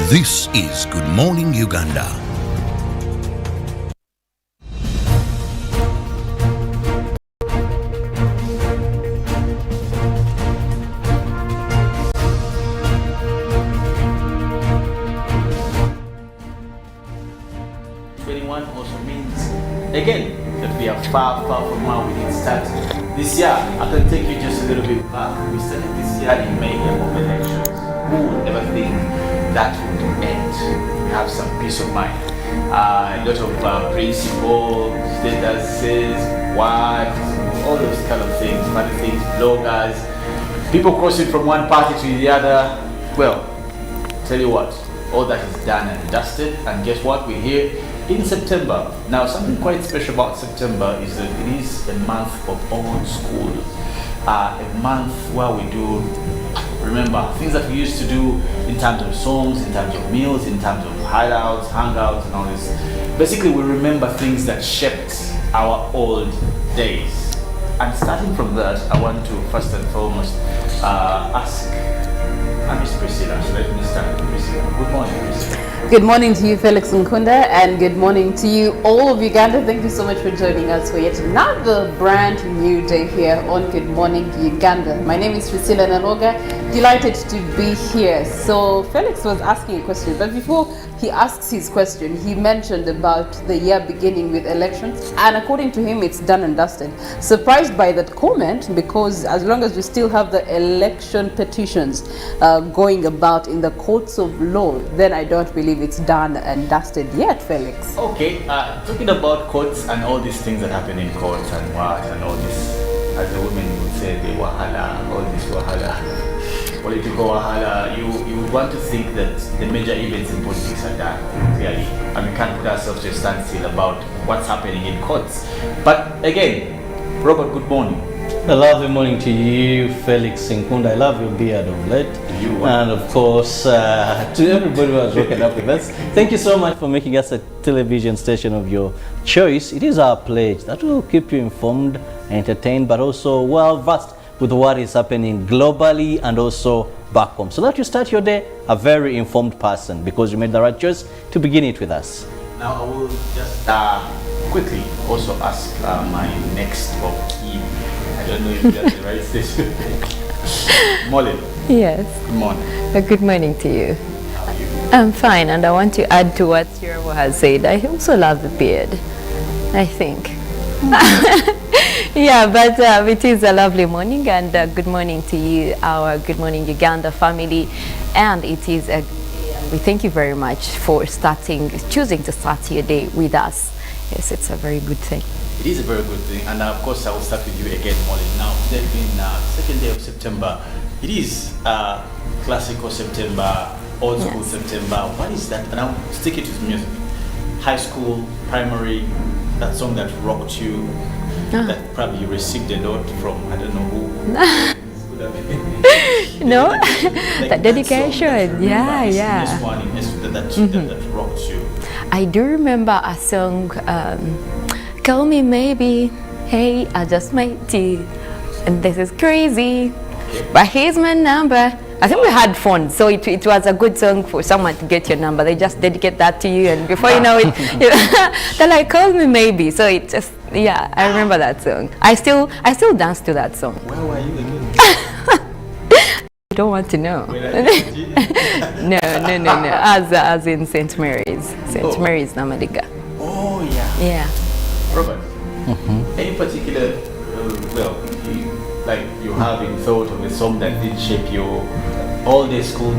This is Good Morning Uganda. Also means again that we are far from how we did start this year. I can take you just a little bit back. We started this year in May of elections. Who would ever think that would end? We have some peace of mind. A lot of principles, statuses, wives, all those kind of things, funny things, bloggers, people crossing from one party to the other. Well, tell you what, all that is done and dusted, and guess what? We're here in September. Now, something quite special about September is that it is a month of old school, a month where we do remember things that we used to do in terms of songs, in terms of meals, in terms of hideouts, hangouts, and all this. Basically, we remember things that shaped our old days. And starting from that, I want to first and foremost ask Miss Priscilla. So let me start with Priscilla. Good morning, Priscilla. Good morning to you, Felix Nkunda, and good morning to you, all of Uganda. Thank you so much for joining us for yet another brand new day here on Good Morning Uganda. My name is Priscilla Nalwooga. Delighted to be here. So Felix was asking a question, but before he asks his question, he mentioned about the year beginning with elections, and according to him, it's done and dusted. Surprised by that comment, because as long as we still have the election petitions going about in the courts of law, then I don't believe it's done and dusted yet, Felix. Okay, talking about courts and all these things that happen in courts and what and all this, as the women would say, the wahala, all this wahala, political wahala, you would want to think that the major events in politics are done, clearly, and we can't put ourselves to a standstill about what's happening in courts. But again, Robert, good morning. A lovely morning to you, Felix Nkunda. I love your beard of late. And of course, to everybody who has woken up with us, thank you so much for making us a television station of your choice. It is our pledge that will keep you informed, entertained, but also well-versed with what is happening globally and also back home, so that you start your day a very informed person, because you made the right choice to begin it with us. Now I will just quickly also ask my next of kin. I don't know if that's the right station. Molly. Yes. Good morning. Good morning to you. How are you? I'm fine, and I want to add to what Kirabo has said. I also love the beard, I think. Yeah, but it is a lovely morning, and good morning to you, our Good Morning Uganda family. And it is we thank you very much for choosing to start your day with us. Yes, it's a very good thing. It is a very good thing, and of course I will start with you again, Molly. Now, there's been second day of September. It is classical September, old school September. What is that? And I'll stick it with music. High school, primary, that song that rocked you, that probably you received a note from, I don't know who. No, like that dedication. Yeah. This one that rocked you. I do remember a song, Call Me Maybe, Hey, I just met you, and this is crazy, but here's my number. I think we had phones, so it was a good song for someone to get your number. They just dedicate that to you, and before you know it, they're like, call me maybe. So it just, yeah, I remember that song. I still dance to that song. Where were you again? You don't want to know. No. As in St. Mary's. St. Mary's, Namadiga. Oh, yeah. Yeah. Robert, any particular, you have in thought of a song that did shape your all day school?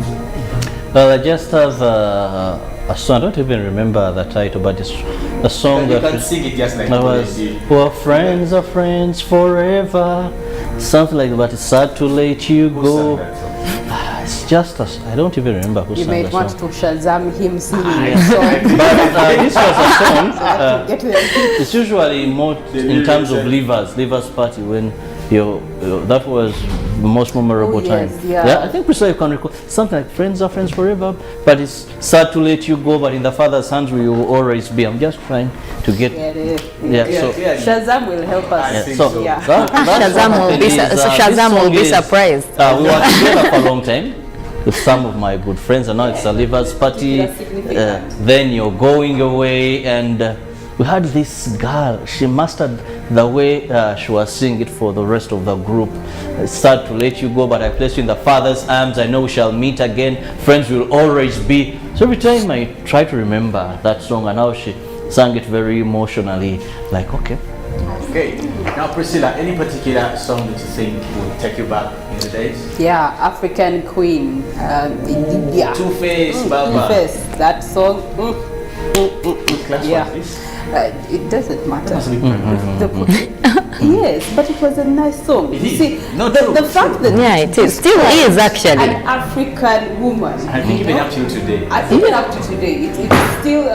Well, I just have a song. I don't even remember the title, but it's a song but that you can sing it just like I was. Well, friends are friends forever, something like that. But it's sad to let you go. It's just I don't even remember who You sang the might want to song. Shazam him singing Yeah. the song. But this was a song. Get to the It's usually more in terms of Livers Party, when that was the most memorable time. Yes, yeah. I think Priscilla can recall something like friends are friends forever, but it's sad to let you go, but in the Father's hands we will always be. I'm just trying to get Shazam will help us. Yeah, so Yeah. Shazam Shazam will be surprised. we were together for a long time. with some of my good friends, and now it's a leavers party. Significant. Then you're going away, and we had this girl. She mastered the way she was singing it for the rest of the group. It's sad to let you go, but I place you in the Father's arms. I know we shall meet again. Friends will always be. So every time I try to remember that song, and how she sang it very emotionally, like, okay. Okay. Now, Priscilla, any particular song that you think will take you back in the days? Yeah, African Queen. Yeah. Two-Face, Baba. Two-Face. That song. Class Yeah. was this? It doesn't matter. Mm-hmm. Yes, but it was a nice song. It You is. see, No, the true. fact that Yeah, it is. Still is actually. an African woman. I think even up till today. I think even up to today, it's still,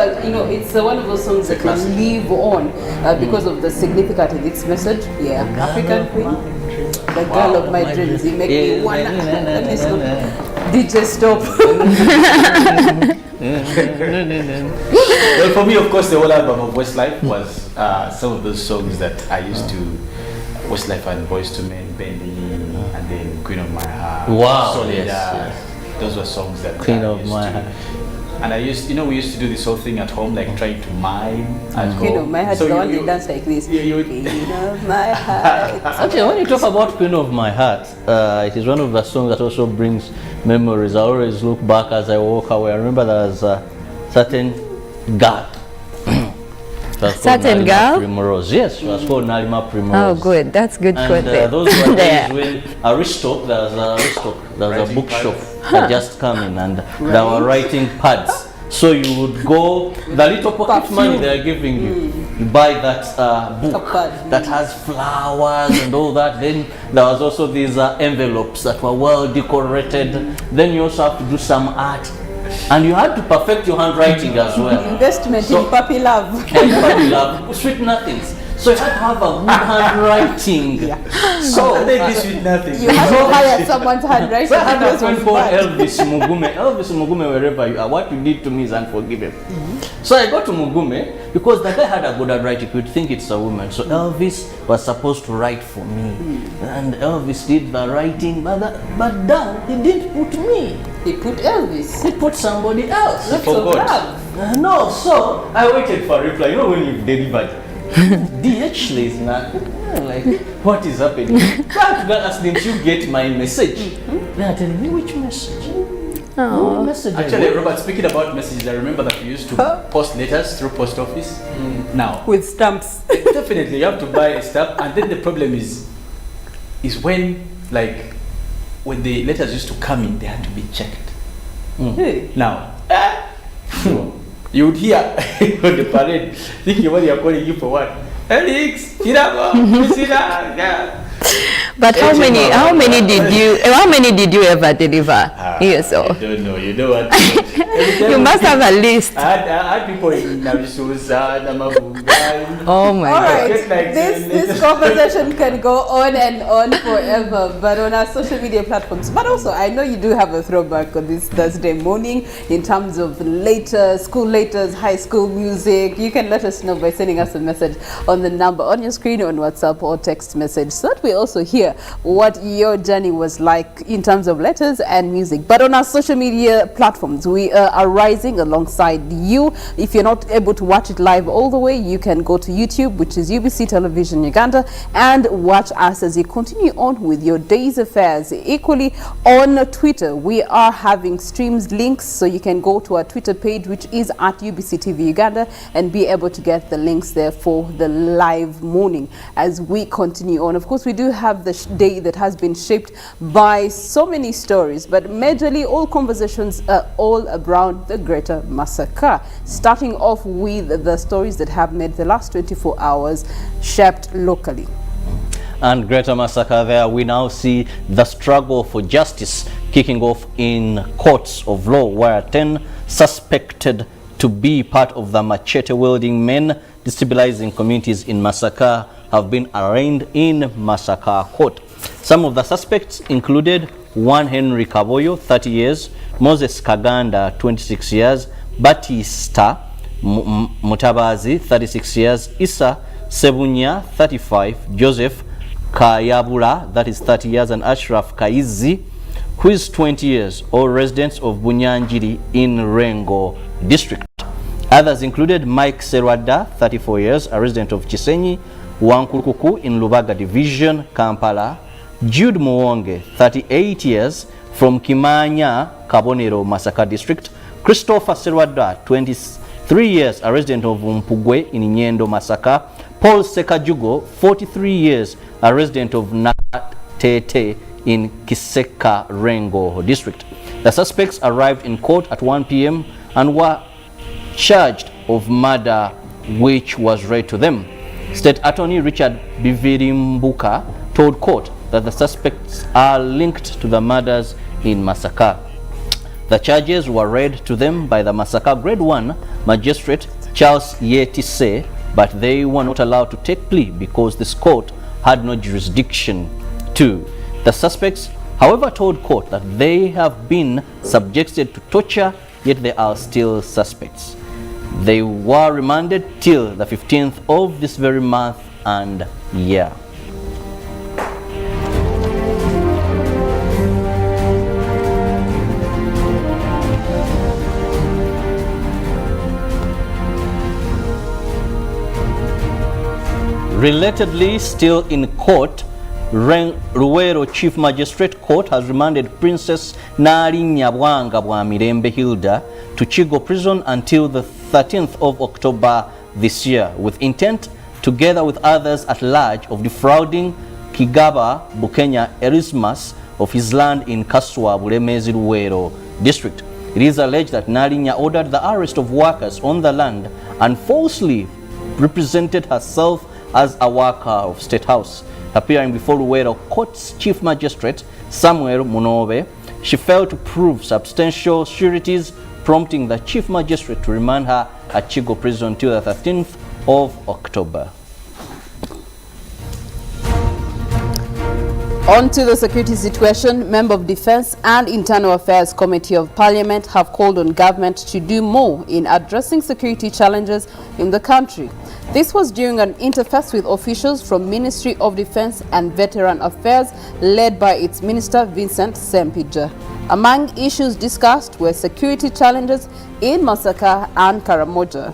it's one of those songs that classic. can live on because of the significance of its message. Yeah, African Queen, the girl of my dreams. You make me wanna. Let me stop. DJ stop. Well, for me, of course, the whole album of Westlife was some of those songs that I used to. Westlife and Boys to Men, Benny, and then Queen of My Heart. Wow, Soledad. yes. Those were songs that Queen I of used My to- Heart. And we used to do this whole thing at home, like trying to mime at home. Queen of my heart, So the one you- that dance like this. you would- Queen of my heart. Okay, when you talk about Queen of My Heart, it is one of the songs that also brings memories. I always look back as I walk away. I remember there was a certain girl. Certain girl? Primrose. Yes, she was called Nalima Primrose. Oh, good. That's good And content. those were There. days when Aristotle, there was a Writing bookshop pads. that just come in, and there were writing pads. So you would go, the little pocket money they are giving you buy that book pad. that has flowers and all that. Then there was also these envelopes that were well decorated. Then you also have to do some art, and you had to perfect your handwriting as well. Investment So- in puppy love. Everybody loved sweet nothings. So you had to have a good handwriting. So And then this with nothing. You have to hire someone's handwriting. So I had a because friend of called that. Elvis Mugume. Elvis Mugume, wherever you are, what you did to me is unforgivable. So I got to Mugume because the guy had a good handwriting. You would think it's a woman. So Elvis was supposed to write for me. And Elvis did the writing, but down he didn't put me. He put Elvis. He put somebody else. Lots of forgot. love. No, so I waited for a reply. You know when you've delivered, DH is not like, what is happening? So I had to go and ask, didn't you get my message? They are telling me which message. Oh. What message? I Actually, got? Robert, speaking about messages, I remember that we used to post letters through post office. Now, With stamps. definitely you have to buy a stamp, and then the problem is when when the letters used to come in, they had to be checked. Hey. Now, you would hear on the parade thinking what they are calling you for what? Felix, Kirabo, Priscilla, yeah. But how many did you ever deliver? Yes, I so don't know. You know what? you must have a list. I had people in Navisusa, Namabunga. Oh my All God. right, Just like this conversation can go on and on forever, but on our social media platforms. But also, I know you do have a throwback on this Thursday morning in terms of school laters, high school music. You can let us know by sending us a message on the number on your screen on WhatsApp or text message, so that we also hear what your journey was like in terms of letters and music. But on our social media platforms, we are rising alongside you. If you're not able to watch it live all the way, you can go to YouTube, which is UBC Television Uganda, and watch us as you continue on with your day's affairs. Equally, on Twitter, we are having streams links, so you can go to our Twitter page, which is at UBC TV Uganda, and be able to get the links there for the live morning as we continue on. Of course, we do have the day that has been shaped by so many stories, but majorly all conversations are all around the Greater Massacre, starting off with the stories that have made the last 24 hours shaped locally. And Greater Massacre, there we now see the struggle for justice kicking off in courts of law, where 10 suspected to be part of the machete-wielding men destabilizing communities in Massacre have been arraigned in Massacre Court. Some of the suspects included Juan Henry Kaboyo, 30 years, Moses Kaganda, 26 years, Batista Mutabazi, 36 years, Issa Sebunya, 35, Joseph Kayabula, that is 30 years, and Ashraf Kaizi, who is 20 years, all residents of Bunyanjiri in Rengo district. Others included Mike Serwada, 34 years, a resident of Chisenyi, Wankurukuku in Lubaga division, Kampala, Jude Muwonge, 38 years, from Kimanya, Kabonero, Masaka district, Christopher Serwada, 23 years, a resident of Mpugwe in Nyendo, Masaka, Paul Sekajugo, 43 years, a resident of Natete in Kiseka, Rengo district. The suspects arrived in court at 1 p.m. and were charged of murder, which was read to them. State Attorney Richard Bivirimbuka told court that the suspects are linked to the murders in Masaka. The charges were read to them by the Masaka Grade 1 Magistrate Charles Yetise, but they were not allowed to take plea because this court had no jurisdiction to. The suspects, however, told court that they have been subjected to torture, yet they are still suspects. They were remanded till the 15th of this very month and year. Relatedly, still in court, Ruwero Chief Magistrate Court has remanded Princess Nyonyintono Bwamirembe Hilda to Chigo Prison until the 13th of October this year, with intent, together with others at large, of defrauding Kigaba Bukenya Erismas of his land in Kaswa Bulemezi Ruwero district. It is alleged that Nyonyintono ordered the arrest of workers on the land and falsely represented herself as a worker of State House. Appearing before Ruwero Court's Chief Magistrate Samuel Munobe, she failed to prove substantial sureties, prompting the Chief Magistrate to remand her at Chigo Prison till the 13th of October. On to the security situation, Member of Defense and Internal Affairs Committee of Parliament have called on government to do more in addressing security challenges in the country. This was during an interface with officials from Ministry of Defense and Veteran Affairs led by its Minister Vincent Sempija. Among issues discussed were security challenges in Masaka and Karamoja.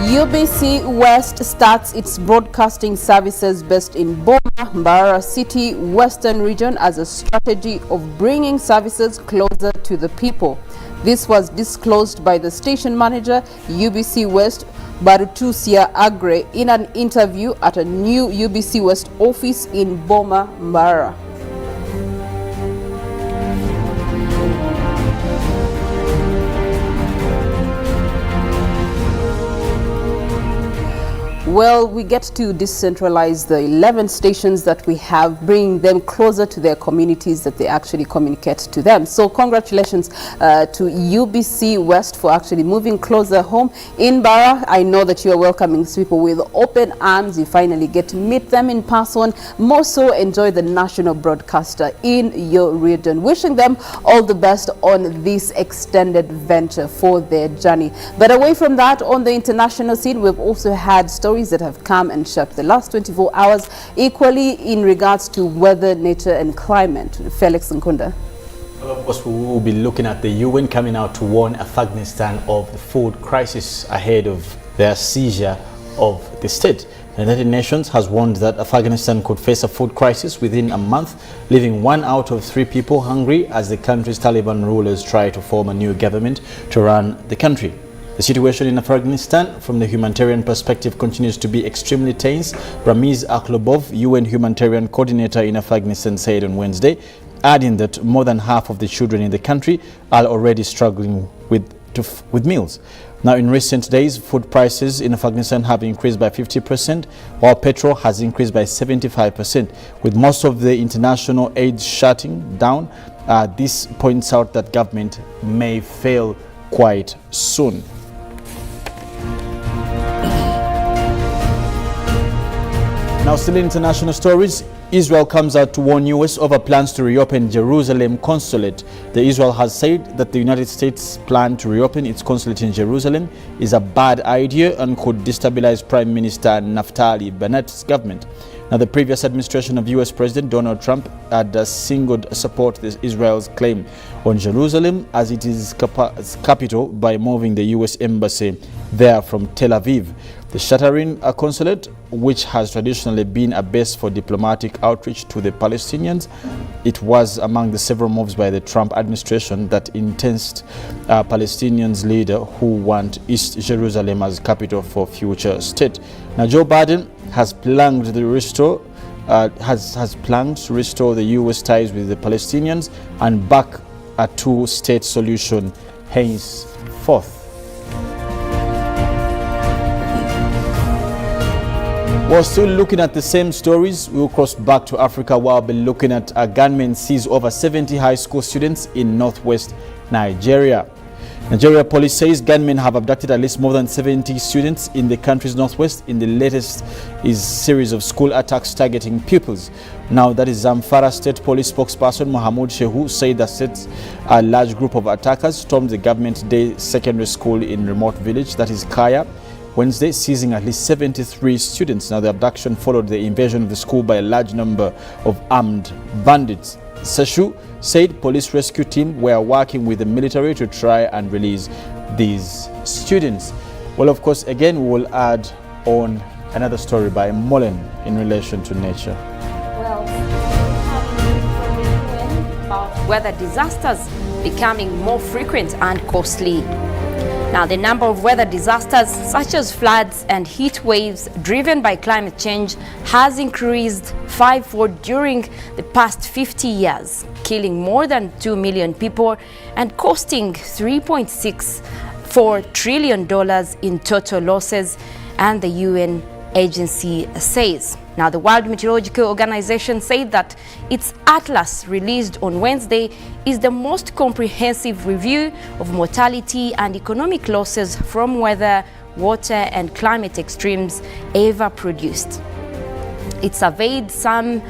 UBC West starts its broadcasting services based in Boma, Mbarara City, Western Region as a strategy of bringing services closer to the people. This was disclosed by the station manager, UBC West, Barutusia Agre, in an interview at a new UBC West office in Boma, Mbarara. Well, we get to decentralize the 11 stations that we have, bringing them closer to their communities that they actually communicate to them. So congratulations to UBC West for actually moving closer home. In Bara, I know that you are welcoming people with open arms. You finally get to meet them in person. More so, enjoy the national broadcaster in your region. Wishing them all the best on this extended venture for their journey. But away from that, on the international scene, we've also had stories that have come and shaped the last 24 hours, equally in regards to weather, nature and climate. Felix Nkunda. Well, of course, we will be looking at the UN coming out to warn Afghanistan of the food crisis ahead of their seizure of the state. The United Nations has warned that Afghanistan could face a food crisis within a month, leaving 1 out of 3 people hungry as the country's Taliban rulers try to form a new government to run the country. The situation in Afghanistan, from the humanitarian perspective, continues to be extremely tense. Ramiz Aklobov, UN humanitarian coordinator in Afghanistan, said on Wednesday, adding that more than half of the children in the country are already struggling with meals. Now, in recent days, food prices in Afghanistan have increased by 50%, while petrol has increased by 75%. With most of the international aid shutting down, this points out that government may fail quite soon. Now, still in international stories, Israel comes out to warn US over plans to reopen Jerusalem consulate. Israel has said that the United States plan to reopen its consulate in Jerusalem is a bad idea and could destabilize Prime Minister Naftali Bennett's government. Now, the previous administration of US President Donald Trump had singled support Israel's claim on Jerusalem as it is capital by moving the US embassy there from Tel Aviv. The shattering consulate, which has traditionally been a base for diplomatic outreach to the Palestinians, it was among the several moves by the Trump administration that intensed Palestinians leader who want East Jerusalem as capital for future state. Now, Joe Biden has planned to restore the U.S. ties with the Palestinians and back a two-state solution henceforth. We're still looking at the same stories. We'll cross back to Africa while we'll be looking at a gunman seized over 70 high school students in northwest Nigeria. Nigeria police says gunmen have abducted at least more than 70 students in the country's northwest in the latest series of school attacks targeting pupils. Now, that is Zamfara State Police spokesperson Mohamud Shehu said that a large group of attackers stormed the government day secondary school in remote village, that is Kaya, Wednesday, seizing at least 73 students. Now, the abduction followed the invasion of the school by a large number of armed bandits. Seshu said police rescue team were working with the military to try and release these students. Well, of course, again, we will add on another story by Mullen in relation to nature. Well, about weather disasters becoming more frequent and costly. Now, the number of weather disasters such as floods and heat waves driven by climate change has increased fivefold during the past 50 years, killing more than 2 million people and costing $3.64 trillion in total losses, and the UN agency says. Now, the World Meteorological Organization said that its atlas released on Wednesday is the most comprehensive review of mortality and economic losses from weather, water and climate extremes ever produced. It surveyed some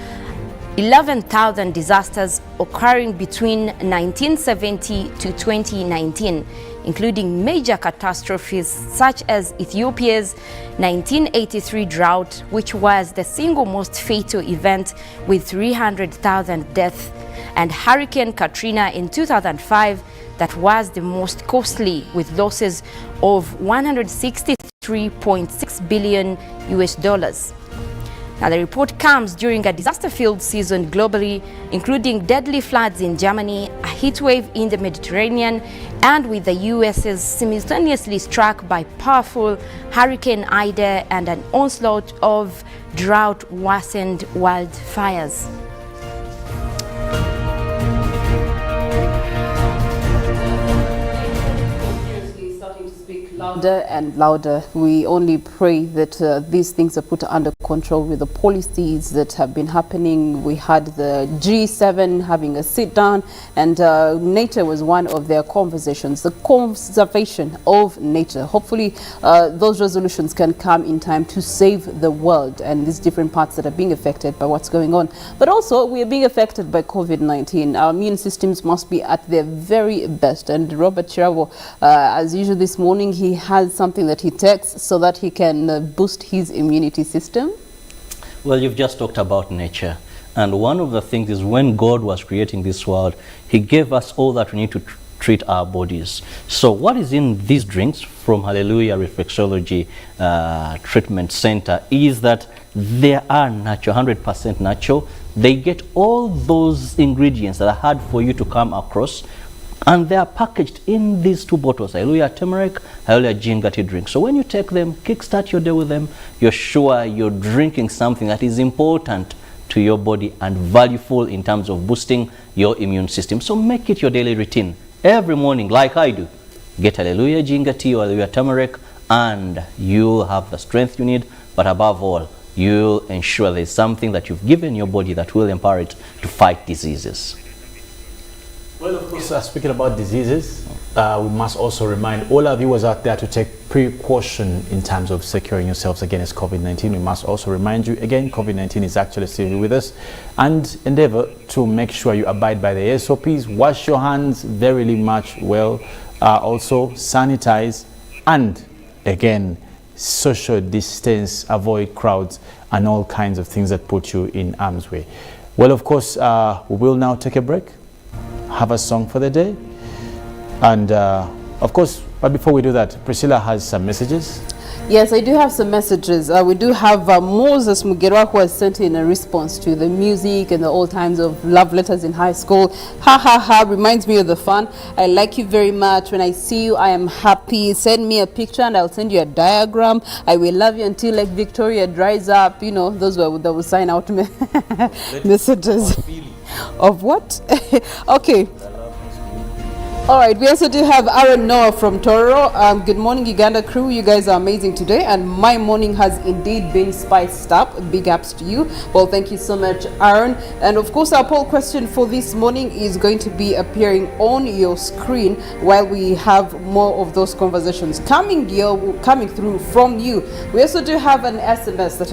11,000 disasters occurring between 1970 to 2019, including major catastrophes such as Ethiopia's 1983 drought, which was the single most fatal event with 300,000 deaths, and Hurricane Katrina in 2005 that was the most costly with losses of $163.6 billion US. Now, the report comes during a disaster-filled season globally, including deadly floods in Germany, a heat wave in the Mediterranean, and with the US's simultaneously struck by powerful Hurricane Ida and an onslaught of drought-worsened wildfires. Louder and louder. We only pray that these things are put under control with the policies that have been happening. We had the G7 having a sit down, and nature was one of their conversations, the conservation of nature. Hopefully those resolutions can come in time to save the world and these different parts that are being affected by what's going on. But also, we are being affected by COVID-19. Our immune systems must be at their very best. And Robert Kirabo, as usual this morning, he has something that he takes so that he can boost his immunity system. Well, you've just talked about nature. And one of the things is when God was creating this world, he gave us all that we need to treat our bodies. So what is in these drinks from Hallelujah Reflexology Treatment Center is that they are natural, 100% natural. They get all those ingredients that are hard for you to come across, and they are packaged in these two bottles, Hallelujah Turmeric, Hallelujah Ginger Tea drink. So when you take them, kickstart your day with them, you're sure you're drinking something that is important to your body and valuable in terms of boosting your immune system. So make it your daily routine. Every morning, like I do, get Hallelujah Ginger Tea or Hallelujah Turmeric, and you'll have the strength you need. But above all, you'll ensure there's something that you've given your body that will empower it to fight diseases. Well, of course, speaking about diseases, we must also remind all our viewers out there to take precaution in terms of securing yourselves against COVID-19. We must also remind you again, COVID-19 is actually still with us, and endeavor to make sure you abide by the SOPs. Wash your hands very much well. Also sanitize, and again, social distance, avoid crowds and all kinds of things that put you in harm's way. Well, of course, we will now take a break, have a song for the day, and of course, but before we do that, Priscilla has some messages. Yes, I do have some messages. We do have Moses Mugerwa, who has sent in a response to the music and the old times of love letters in high school. Ha ha ha, reminds me of the fun. I like you very much. When I see you, I am happy. Send me a picture and I'll send you a diagram. I will love you until Lake Victoria dries up. You know, those were that will sign out messages. Of what? Okay. All right, we also do have Aaron Noah from Toro. Good morning, Uganda crew. You guys are amazing today, and my morning has indeed been spiced up. Big ups to you. Well, thank you so much, Aaron. And of course, our poll question for this morning is going to be appearing on your screen while we have more of those conversations coming through from you. We also do have an SMS that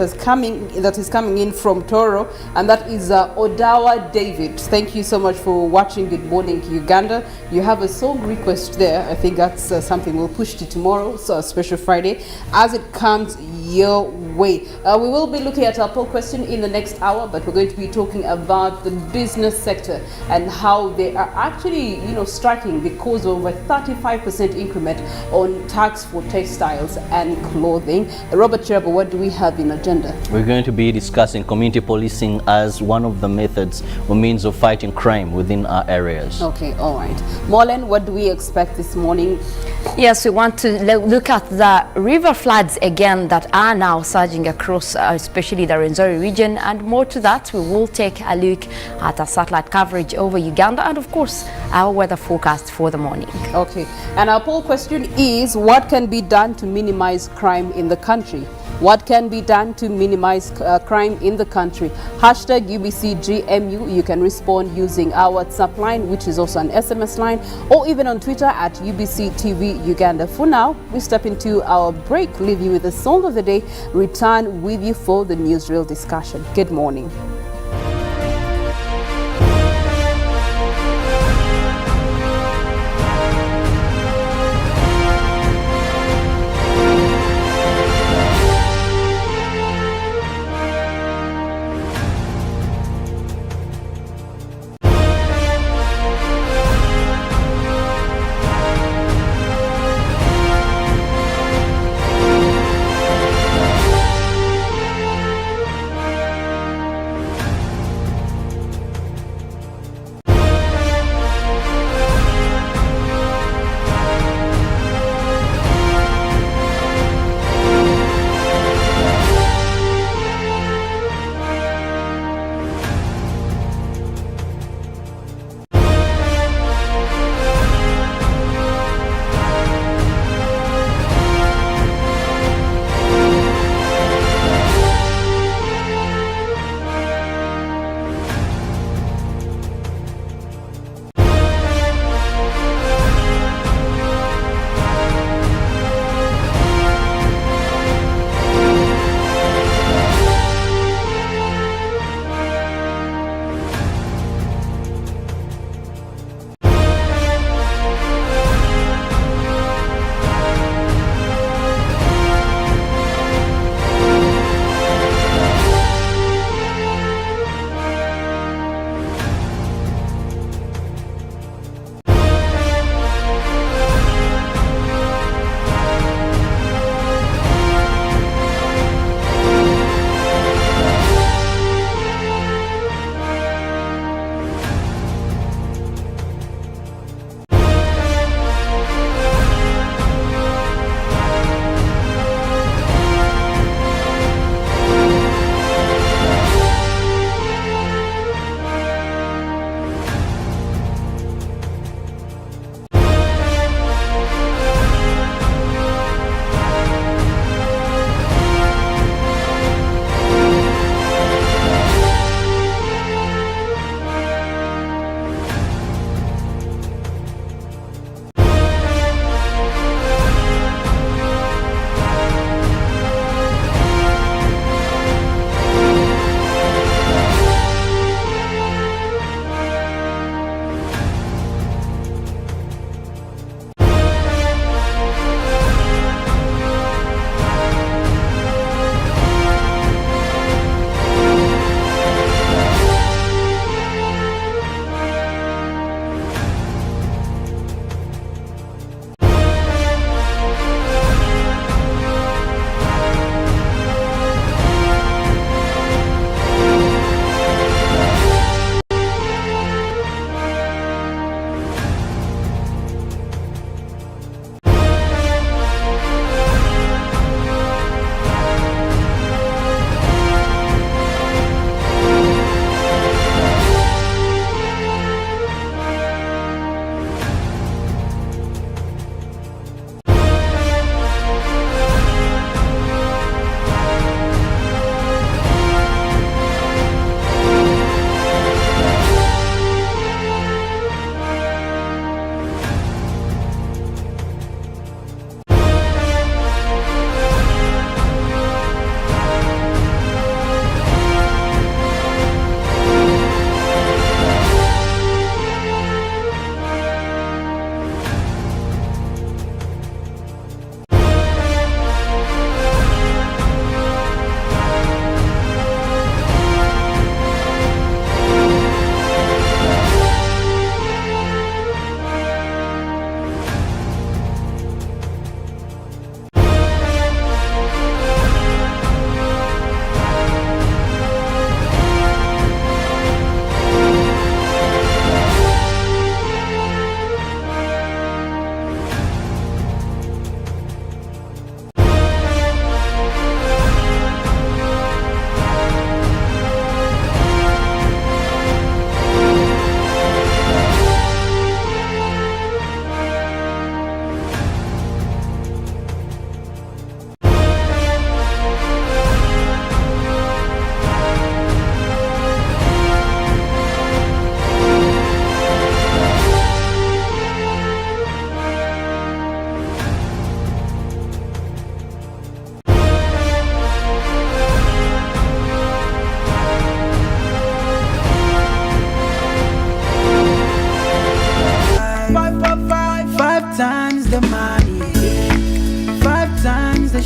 is coming in from Toro, and that is Odawa David. Thank you so much for watching Good Morning Uganda. You have a song request there. I think that's something we'll push to tomorrow, so a special Friday as it comes your way. We will be looking at our poll question in the next hour, but we're going to be talking about the business sector and how they are actually, striking because of a 35% increment on tax for textiles and clothing. Robert Kirabo, what do we have in agenda? We're going to be discussing community policing as one of the methods or means of fighting crime within our areas. Okay, all right. Molen, what do we expect this morning? Yes, we want to look at the river floods again that are now surging across especially the Rwenzori region, and more to that, we will take a look at our satellite coverage over Uganda and of course our weather forecast for the morning. Okay, and our poll question is, what can be done to minimize crime in the country? What can be done to minimize crime in the country? Hashtag UBCGMU. You can respond using our WhatsApp line, which is also an SMS line, or even on Twitter at UBCTV Uganda. For now, we step into our break, leave you with the song of the day, return with you for the newsreel discussion. Good morning.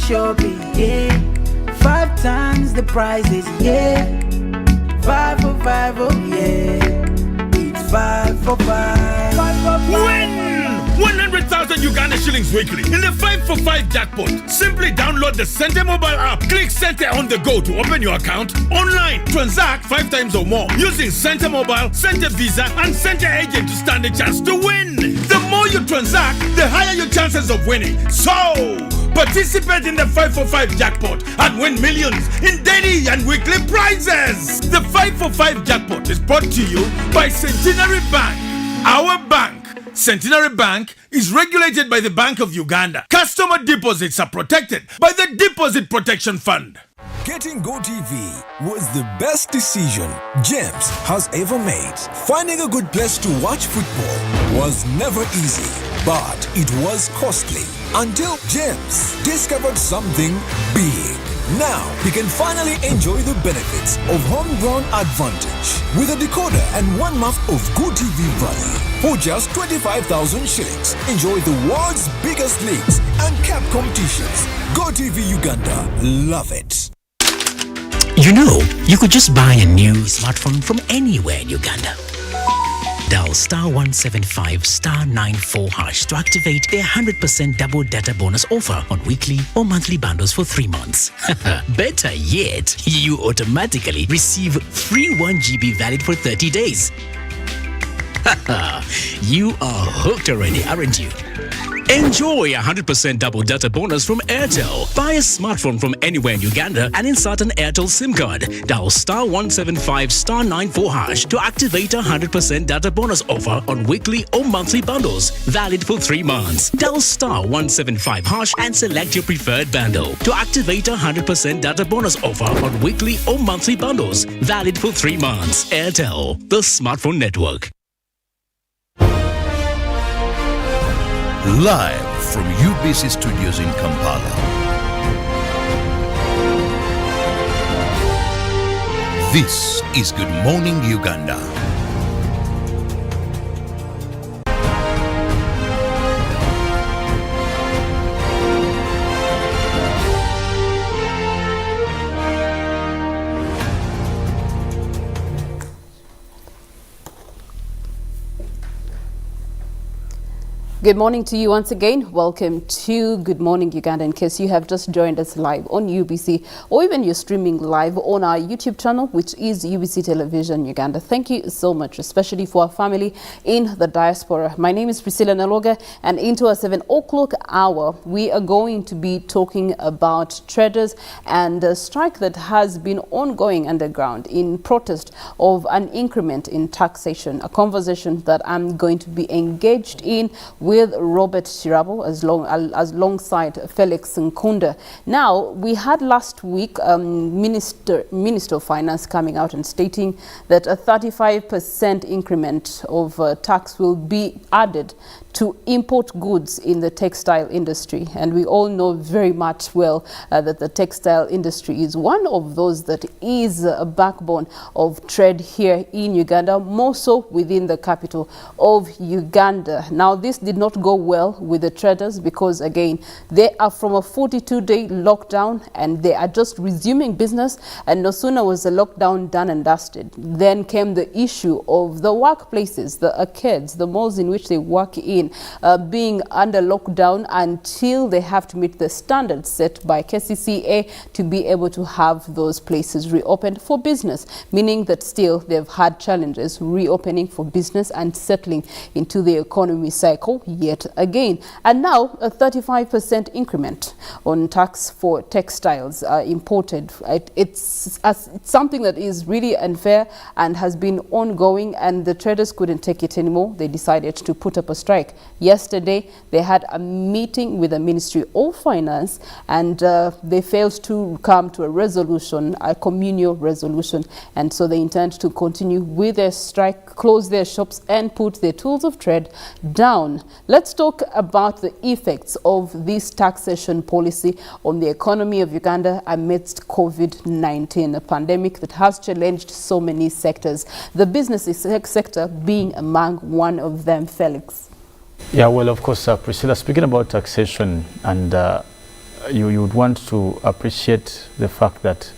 shopping, yeah. 5 times the prices, yeah. 5 for 5, oh yeah. It's 5 for 5. 5 for 5. Win 100,000 Uganda shillings weekly in the 5 for 5 jackpot. Simply download the Center mobile app. Click Center on the go to open your account online. Transact 5 times or more using Center mobile, Center Visa, and Center agent to stand a chance to win. The more you transact, the higher your chances of winning. So, participate in the 5 for 5 jackpot and win millions in daily and weekly prizes. The 5 for 5 jackpot is brought to you by Centenary Bank. Our bank, Centenary Bank, is regulated by the Bank of Uganda. Customer deposits are protected by the Deposit Protection Fund. Getting GoTV was the best decision James has ever made. Finding a good place to watch football was never easy, but it was costly until James discovered something big. Now he can finally enjoy the benefits of homegrown advantage with a decoder and 1 month of GoTV value. For just 25,000 shillings, enjoy the world's biggest leagues and cap competitions. GoTV Uganda, love it. You know, you could just buy a new smartphone from anywhere in Uganda. Dial *175*94# to activate their 100% double data bonus offer on weekly or monthly bundles for 3 months. Better yet, you automatically receive free 1 GB valid for 30 days. You are hooked already, aren't you? Enjoy 100% double data bonus from Airtel. Buy a smartphone from anywhere in Uganda and insert an Airtel SIM card. Dial *175*94# to activate a 100% data bonus offer on weekly or monthly bundles, valid for 3 months. Dial *175# and select your preferred bundle to activate a 100% data bonus offer on weekly or monthly bundles, valid for 3 months. Airtel, the smartphone network. Live from UBC Studios in Kampala. This is Good Morning Uganda. Good morning to you once again. Welcome to Good Morning Uganda. In case you have just joined us live on UBC or even you're streaming live on our YouTube channel, which is UBC Television Uganda. Thank you so much, especially for our family in the diaspora. My name is Priscilla Nalwooga, and into our 7 o'clock hour, we are going to be talking about traders and a strike that has been ongoing underground in protest of an increment in taxation, a conversation that I'm going to be engaged in with Robert Kirabo alongside Felix Nkunda. Now, we had last week Minister of Finance coming out and stating that a 35% increment of tax will be added to import goods in the textile industry. And we all know very much well that the textile industry is one of those that is a backbone of trade here in Uganda, more so within the capital of Uganda. Now, this did not go well with the traders because, again, they are from a 42-day lockdown and they are just resuming business. And no sooner was the lockdown done and dusted, then came the issue of the workplaces, the arcades, the malls in which they work in, being under lockdown until they have to meet the standards set by KCCA to be able to have those places reopened for business, meaning that still they've had challenges reopening for business and settling into the economy cycle yet again. And now a 35% increment on tax for textiles imported. It's something that is really unfair and has been ongoing, and the traders couldn't take it anymore. They decided to put up a strike. Yesterday, they had a meeting with the Ministry of Finance, and they failed to come to a resolution, a communal resolution, and so they intend to continue with their strike, close their shops, and put their tools of trade down. Let's talk about the effects of this taxation policy on the economy of Uganda amidst COVID-19, a pandemic that has challenged so many sectors, the business sector being among one of them. Felix. Yeah, well, of course, Priscilla, speaking about taxation and you would want to appreciate the fact that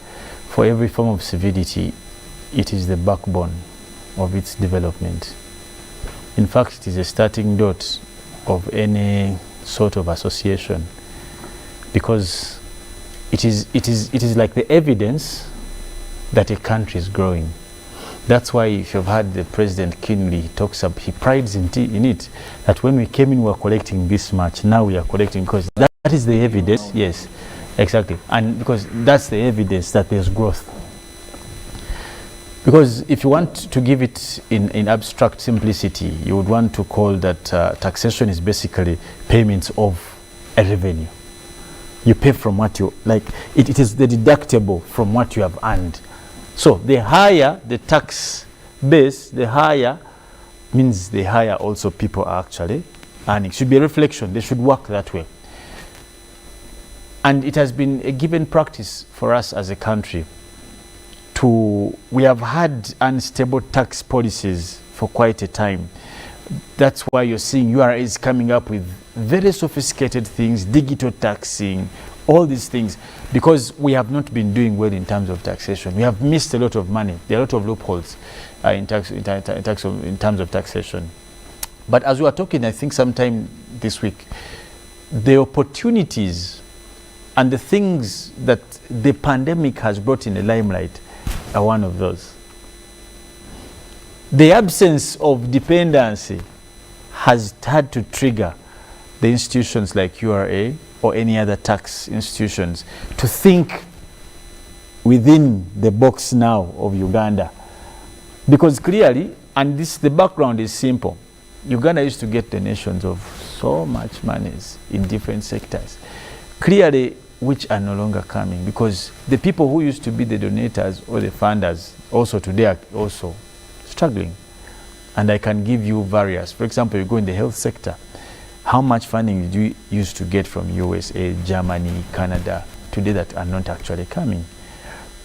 for every form of civility, it is the backbone of its development. In fact, it is a starting dot of any sort of association, because it is like the evidence that a country is growing. That's why if you've heard the president keenly, he prides in it, that when we came in, we were collecting this much, now we are collecting, because that is the evidence. Yes, exactly. And because that's the evidence that there's growth. Because if you want to give it in abstract simplicity, you would want to call that taxation is basically payments of a revenue. You pay from what you, like, it is the deductible from what you have earned. So the higher the tax base, the higher means the higher also people are actually earning. Should be a reflection. They should work that way. And it has been a given practice for us as a country we have had unstable tax policies for quite a time. That's why you're seeing URA is coming up with very sophisticated things, digital taxing, all these things, because we have not been doing well in terms of taxation. We have missed a lot of money. There are a lot of loopholes in terms of taxation. But as we were talking, I think sometime this week, the opportunities and the things that the pandemic has brought in the limelight are one of those. The absence of dependency has had to trigger the institutions like URA or any other tax institutions to think within the box now of Uganda. Because clearly, and the background is simple, Uganda used to get donations of so much monies in different sectors, clearly, which are no longer coming, because the people who used to be the donators or the funders also today are also struggling. And I can give you various. For example, you go in the health sector. How much funding did you used to get from USA, Germany, Canada, today that are not actually coming?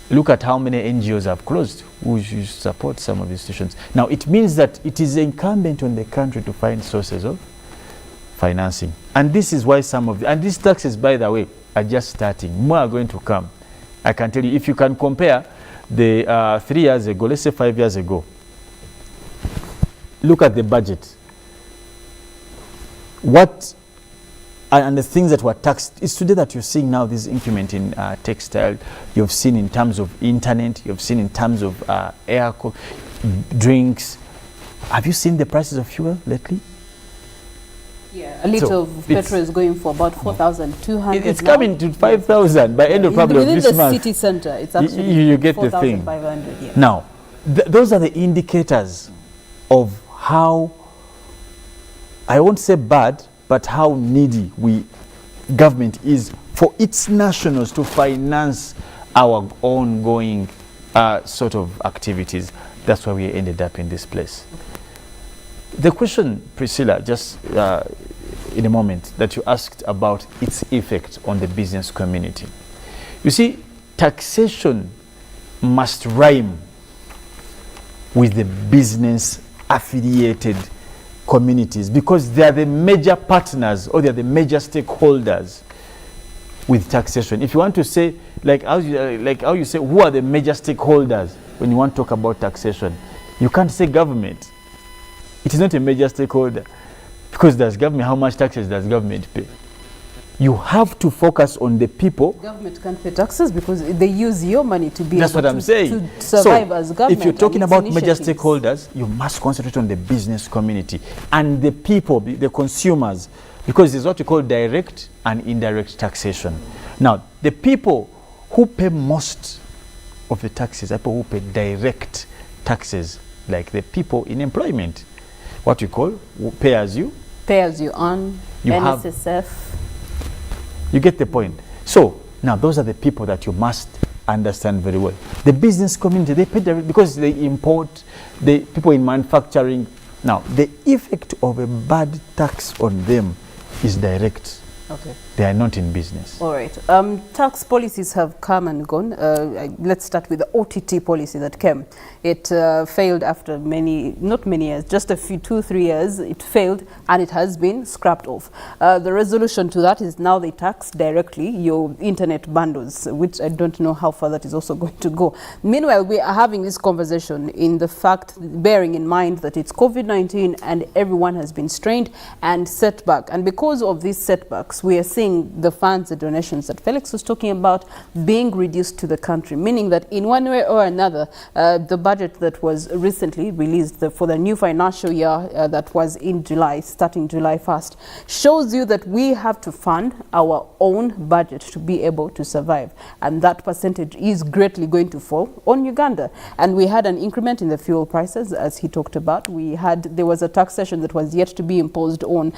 Look at how many NGOs have closed who used to support some of the institutions. Now, it means that it is incumbent on the country to find sources of financing. And this is why and these taxes, by the way, are just starting. More are going to come. I can tell you, if you can compare the 3 years ago, let's say 5 years ago, look at the budget. And the things that were taxed, it's today that you're seeing now this increment in textile. You've seen in terms of internet, you've seen in terms of drinks. Have you seen the prices of fuel lately? Yeah, a litre of petrol is going for about 4,200. It's coming to 5,000 by end of probably of this month. Within the city centre, it's actually you get the thing. 4,500. Yeah. Now, those are the indicators of how, I won't say bad, but how needy government is for its nationals to finance our ongoing sort of activities. That's why we ended up in this place. The question, Priscilla, just in a moment, that you asked about its effect on the business community. You see, taxation must rhyme with the business affiliated communities, because they are the major partners or they are the major stakeholders with taxation. If you want to say, like how you say, who are the major stakeholders when you want to talk about taxation, you can't say government. It is not a major stakeholder, because does government, how much taxes does government pay? You have to focus on the people. Government can't pay taxes because they use your money to be That's able what I'm saying. to survive as government. If you're talking about major stakeholders, you must concentrate on the business community and the people, the consumers, because there's what we call direct and indirect taxation. Now, the people who pay most of the taxes are people who pay direct taxes, like the people in employment. What we call pay as you earn, NSSF. You get the point. So now those are the people that you must understand very well. The business community, they pay direct because they import, the people in manufacturing. Now the effect of a bad tax on them is direct Okay. They are not in business. All right. Tax policies have come and gone. Let's start with the OTT policy that came. It failed after not many years, just a few, 2-3 years. It failed and it has been scrapped off. The resolution to that is now they tax directly your internet bundles, which I don't know how far that is also going to go. Meanwhile, we are having this conversation in the fact, bearing in mind that it's COVID-19 and everyone has been strained and set back. And because of these setbacks, we are seeing the funds, the donations that Felix was talking about being reduced to the country, meaning that in one way or another, the budget that was recently released for the new financial year that was in July, starting July 1st, shows you that we have to fund our own budget to be able to survive. And that percentage is greatly going to fall on Uganda. And we had an increment in the fuel prices, as he talked about. There was a taxation that was yet to be imposed on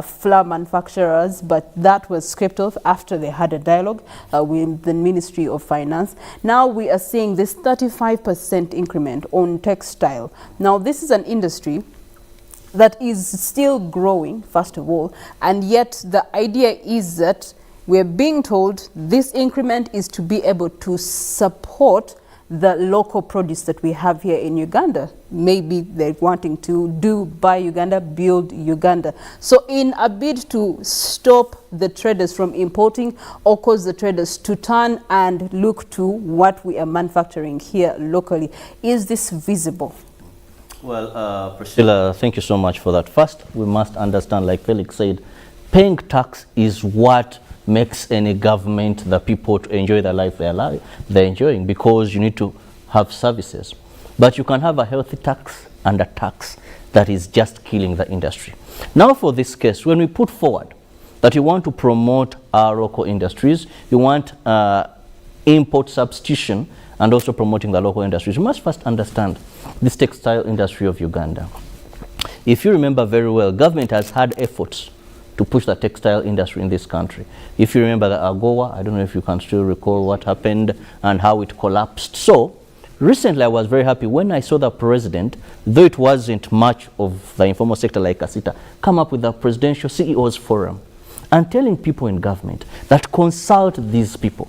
flour manufacturers, but that was scraped off after they had a dialogue with the Ministry of Finance. Now we are seeing this 35% increment on textile. Now this is an industry that is still growing, first of all, and yet the idea is that we're being told this increment is to be able to support the local produce that we have here in Uganda. Maybe they're wanting to do buy Uganda, build Uganda. So in a bid to stop the traders from importing or cause the traders to turn and look to what we are manufacturing here locally, is this visible? Well, Priscilla, thank you so much for that. First, we must understand, like Felix said, paying tax is what makes any government, the people, to enjoy the life they're enjoying, because you need to have services. But you can have a healthy tax and a tax that is just killing the industry. Now for this case, when we put forward that you want to promote our local industries, you want import substitution and also promoting the local industries, you must first understand this textile industry of Uganda. If you remember very well, government has had efforts to push the textile industry in this country. If you remember the AGOA, I don't know if you can still recall what happened and how it collapsed. So recently I was very happy when I saw the president, though it wasn't much of the informal sector like Kasita, come up with a presidential CEOs forum and telling people in government that consult these people.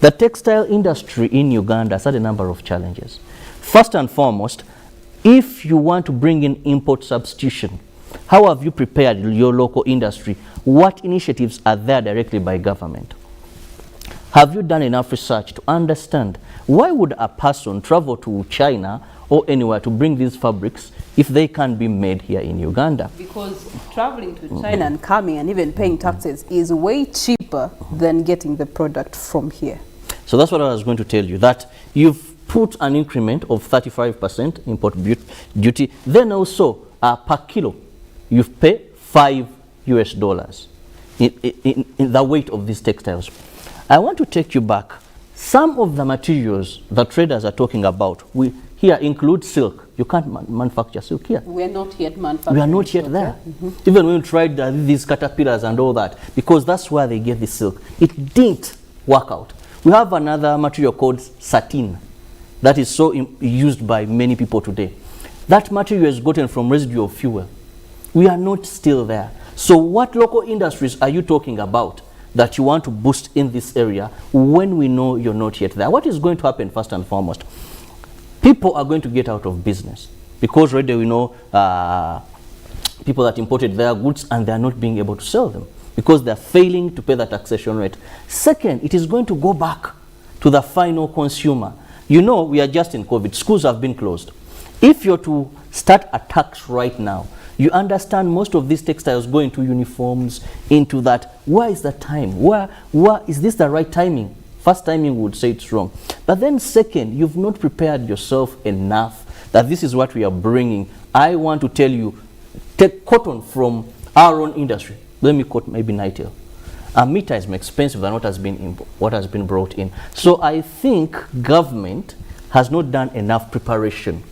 The textile industry in Uganda has had a number of challenges. First and foremost, if you want to bring in import substitution, how have you prepared your local industry? What initiatives are there directly by government? Have you done enough research to understand why would a person travel to China or anywhere to bring these fabrics if they can be made here in Uganda? Because traveling to China and coming and even paying taxes is way cheaper than getting the product from here. So that's what I was going to tell you, that you've put an increment of 35% import duty, then also per kilo you pay $5 in the weight of these textiles. I want to take you back. Some of the materials the traders are talking about, we here include silk. You can't manufacture silk here. We are not yet manufacturing. We are not yet there. Even when we tried these caterpillars and all that, because that's where they get the silk, it didn't work out. We have another material called satin that is so used by many people today. That material is gotten from residual fuel. We are not still there. So what local industries are you talking about that you want to boost in this area when we know you're not yet there? What is going to happen first and foremost? People are going to get out of business because already we know people that imported their goods and they are not being able to sell them because they are failing to pay the taxation rate. Second, it is going to go back to the final consumer. You know, we are just in COVID. Schools have been closed. If you're to start a tax right now, you understand most of these textiles go into uniforms, into that. Where is the time? Where is this the right timing? First timing would say it's wrong. But then second, you've not prepared yourself enough that this is what we are bringing. I want to tell you, take cotton from our own industry. Let me quote maybe Nightingale. A meter is more expensive than what has been brought in. So I think government has not done enough preparation.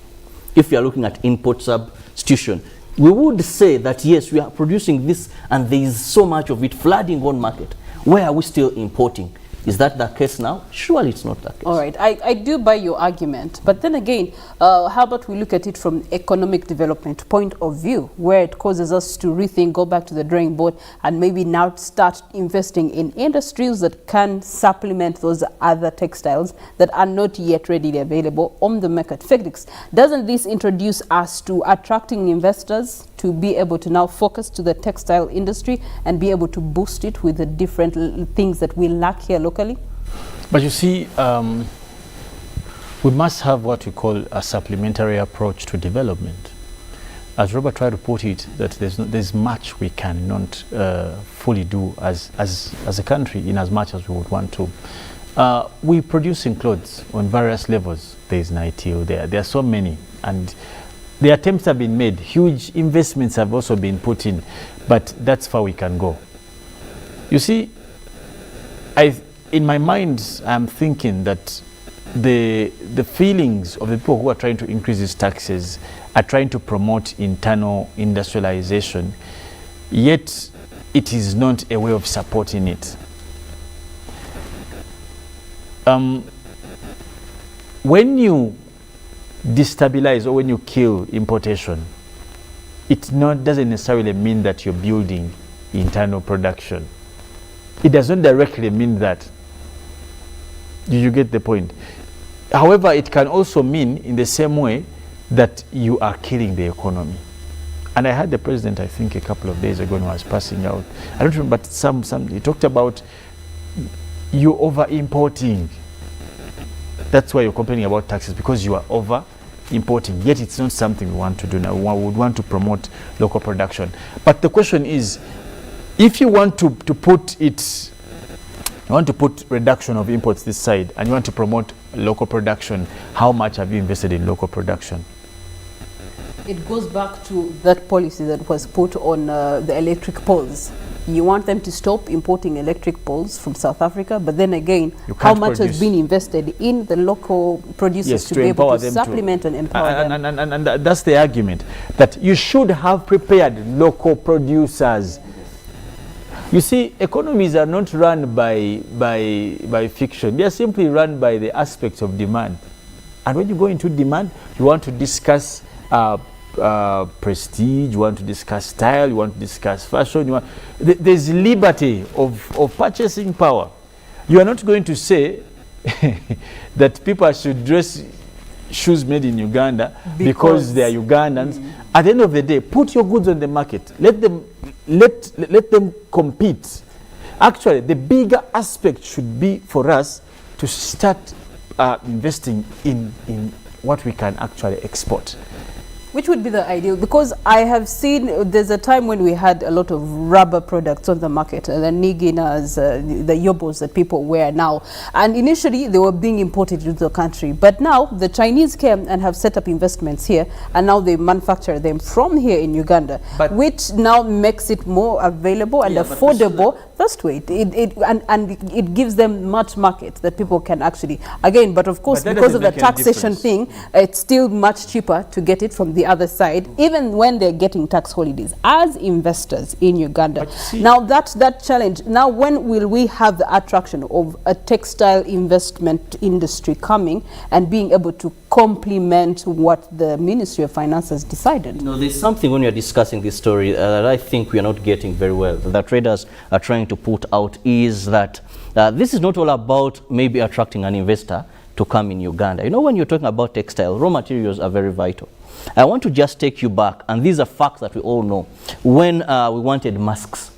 If you are looking at import substitution, we would say that yes, we are producing this and there is so much of it flooding on market. Where are we still importing? Is that the case now? Surely it's not the case. All right, I do buy your argument, but then again, how about we look at it from economic development point of view, where it causes us to rethink, go back to the drawing board, and maybe now start investing in industries that can supplement those other textiles that are not yet readily available on the market. Felix, doesn't this introduce us to attracting investors to be able to now focus to the textile industry and be able to boost it with the different things that we lack here locally? But you see, we must have what we call a supplementary approach to development. As Robert tried to put it, that there's much we cannot fully do as a country in as much as we would want to. We're producing clothes on various levels. There's NITO, there are so many, and the attempts have been made. Huge investments have also been put in, but that's far we can go. You see, in my mind, I'm thinking that the feelings of the people who are trying to increase these taxes are trying to promote internal industrialization, yet it is not a way of supporting it. When you destabilize or when you kill importation, it doesn't necessarily mean that you're building internal production. It does not directly mean that. Do you get the point? However, it can also mean in the same way that you are killing the economy. And I had the president, I think a couple of days ago when I was passing out, I don't remember, but he talked about you over-importing. That's why you're complaining about taxes, because you are over-importing. Yet it's not something we want to do now. We would want to promote local production. But the question is, if you want to put it, you want to put reduction of imports this side, and you want to promote local production, how much have you invested in local production? It goes back to that policy that was put on the electric poles. You want them to stop importing electric poles from South Africa, but then again, how much has been invested in the local producers to be able to supplement and empower them? And that's the argument, that you should have prepared local producers. You see, economies are not run by fiction. They are simply run by the aspects of demand. And when you go into demand, you want to discuss prestige, you want to discuss style, you want to discuss fashion. There's liberty of purchasing power. You are not going to say that people should dress shoes made in Uganda because they are Ugandans. At the end of the day, put your goods on the market. Let them compete. Actually, the bigger aspect should be for us to start investing in what we can actually export. Which would be the ideal? Because I have seen there's a time when we had a lot of rubber products on the market, the niginas, the yobos that people wear now. And initially they were being imported into the country. But now the Chinese came and have set up investments here, and now they manufacture them from here in Uganda, which now makes it more available and affordable. That's way. It gives them much market that people can actually, again, but of course, because of the taxation thing, it's still much cheaper to get it from the other side, even when they're getting tax holidays as investors in Uganda. Now that challenge, now when will we have the attraction of a textile investment industry coming and being able to complement what the Ministry of Finance has decided? No, there's something when you're discussing this story that I think we are not getting very well, that traders are trying to put out, is that this is not all about maybe attracting an investor to come in Uganda. You know, when you're talking about textile, raw materials are very vital. I want to just take you back, and these are facts that we all know. When we wanted masks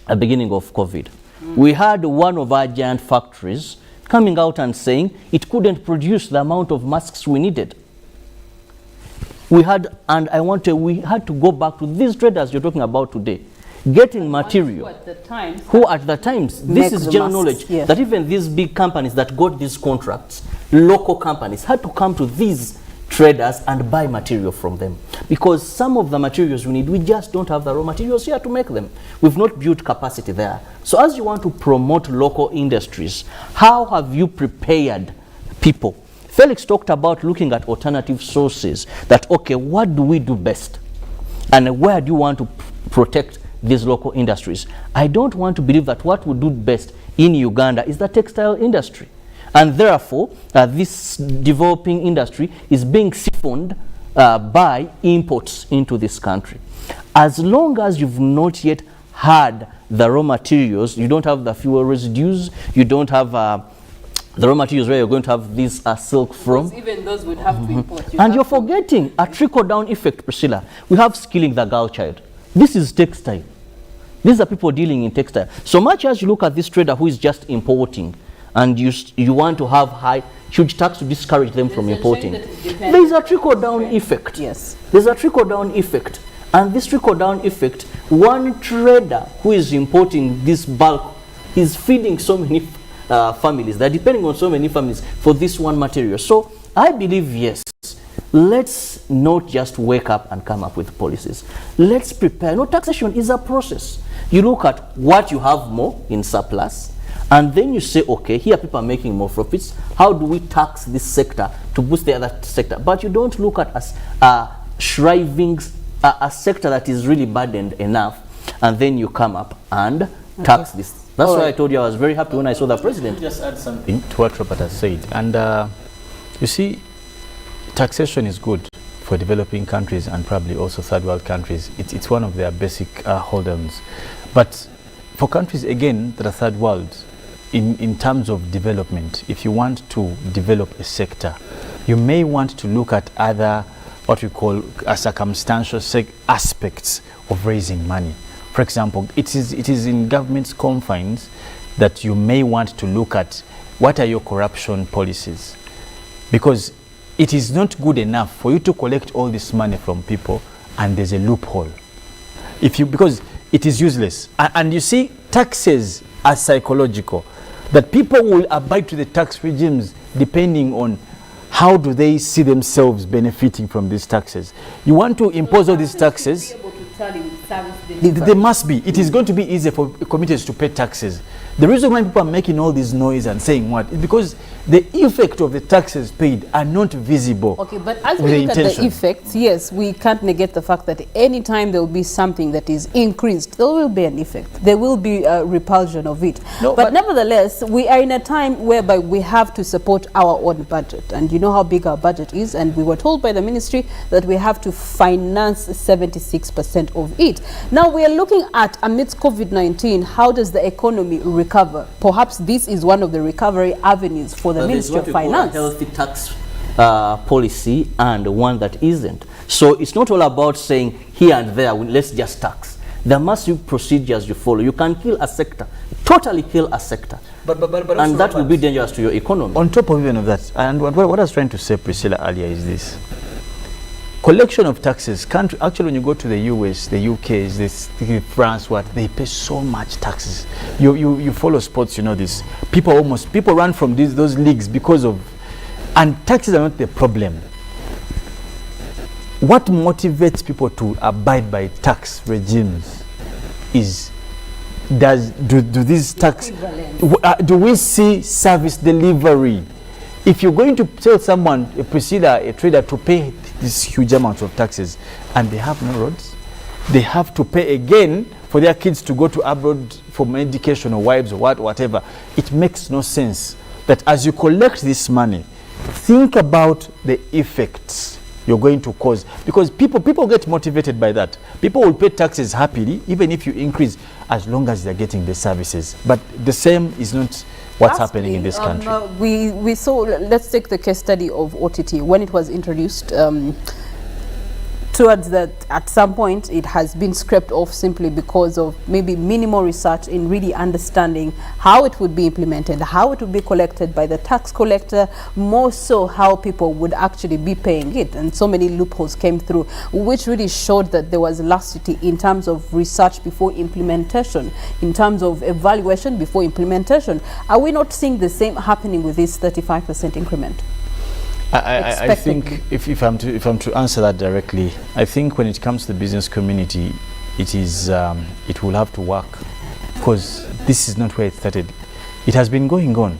at the beginning of COVID, we had one of our giant factories coming out and saying it couldn't produce the amount of masks we needed. We had to go back to these traders you're talking about today, getting material. Who at the times, this is general knowledge, that even these big companies that got these contracts, local companies, had to come to these traders and buy material from them, because some of the materials we need, we just don't have the raw materials here to make them. We've not built capacity there. So as you want to promote local industries, how have you prepared people? Felix talked about looking at alternative sources, that okay, what do we do best and where do you want to protect these local industries. I don't want to believe that what would do best in Uganda is the textile industry. And therefore, this developing industry is being siphoned by imports into this country. As long as you've not yet had the raw materials, you don't have the fuel residues, you don't have the raw materials where you're going to have this silk from. Because even those would have to import. And you're forgetting a trickle-down effect, Priscilla. We have skilling the girl child. This is textile. These are people dealing in textile. So much as you look at this trader who is just importing, and you want to have huge tax to discourage them from importing, there is a trickle-down effect. Yes. There's a trickle-down effect. And this trickle-down effect, one trader who is importing this bulk is feeding so many families. They're depending on so many families for this one material. So I believe, yes, let's not just wake up and come up with policies. Let's prepare. No, taxation is a process. You look at what you have more in surplus, and then you say, okay, here people are making more profits. How do we tax this sector to boost the other sector? But you don't look at us shriving a sector that is really burdened enough, and then you come up and tax this. That's why I told you I was very happy when I saw the president. Just add something to what Robert has said. And you see, taxation is good for developing countries and probably also third world countries. It's one of their basic hold-ons. But for countries, again, that are third world, in terms of development, if you want to develop a sector, you may want to look at other, what we call circumstantial aspects of raising money. For example, it is in government's confines that you may want to look at what are your corruption policies, because it is not good enough for you to collect all this money from people and there's a loophole. Because it is useless. And you see, taxes are psychological, that people will abide to the tax regimes depending on how do they see themselves benefiting from these taxes. You want to impose all these taxes, there must be. It is going to be easier for communities to pay taxes. The reason why people are making all this noise and saying what is because the effect of the taxes paid are not visible. Okay, but as we look at the effects, yes, we can't negate the fact that any time there will be something that is increased, there will be an effect. There will be a repulsion of it. No, but nevertheless, we are in a time whereby we have to support our own budget. And you know how big our budget is. And we were told by the ministry that we have to finance 76% of it. Now we are looking at, amidst COVID-19, how does the economy recover? Perhaps this is one of the recovery avenues for the Ministry of Finance. Call a healthy tax policy and one that isn't. So it's not all about saying here and there, let's just tax. There must be procedures you follow. You can kill a sector, totally kill a sector. And that will be dangerous to your economy. On top of even of that, and what I was trying to say, Priscilla, earlier is this. Collection of taxes, actually when you go to the US, the UK, France, they pay so much taxes. You follow sports, you know this. People run from those leagues because of, and taxes are not the problem. What motivates people to abide by tax regimes is, do these tax, do we see service delivery? If you're going to tell someone, a trader, to pay these huge amounts of taxes and they have no roads, they have to pay again for their kids to go to abroad for medication or wives or whatever, it makes no sense that as you collect this money, think about the effects you're going to cause, because people get motivated by that. People will pay taxes happily even if you increase, as long as they're getting the services. But the same is not what's happening in this country. We saw, let's take the case study of OTT. When it was introduced, towards that, at some point it has been scraped off simply because of maybe minimal research in really understanding how it would be implemented, how it would be collected by the tax collector, more so how people would actually be paying it. And so many loopholes came through, which really showed that there was laxity in terms of research before implementation, in terms of evaluation before implementation. Are we not seeing the same happening with this 35% increment? I think if I'm to answer that directly, I think when it comes to the business community, it will have to work, because this is not where it started. It has been going on.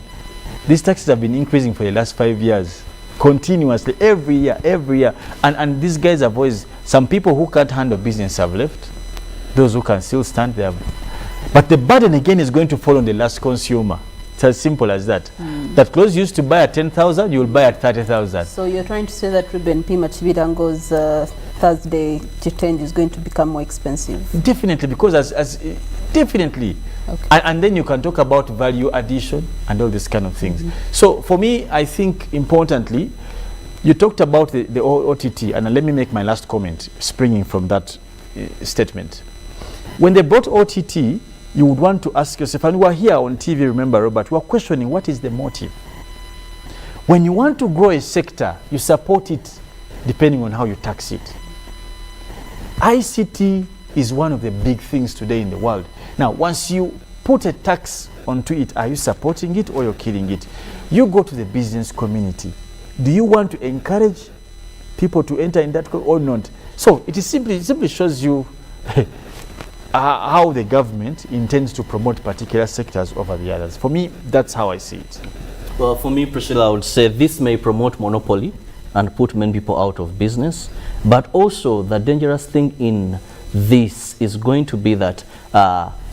These taxes have been increasing for the last 5 years, continuously, every year, and these guys have always, some people who can't handle business have left. those who can still stand there. But the burden again is going to fall on the last consumer. It's as simple as that. That clothes used to buy at 10,000, you will buy at 30,000. So you're trying to say that Ruben Pima Chibirango's Thursday change is going to become more expensive? Definitely, because definitely. Okay. And then you can talk about value addition and all these kind of things. So for me, I think importantly, you talked about the OTT, and let me make my last comment springing from that statement. When they brought OTT, you would want to ask yourself, and we are here on TV, remember, Robert, we are questioning what is the motive. When you want to grow a sector, you support it depending on how you tax it. ICT is one of the big things today in the world. Now, once you put a tax onto it, are you supporting it or you're killing it? You go to the business community. Do you want to encourage people to enter in that or not? So it simply shows you how the government intends to promote particular sectors over the others. For me, that's how I see it. Well, for me, Priscilla, I would say this may promote monopoly and put many people out of business, but also the dangerous thing in this is going to be that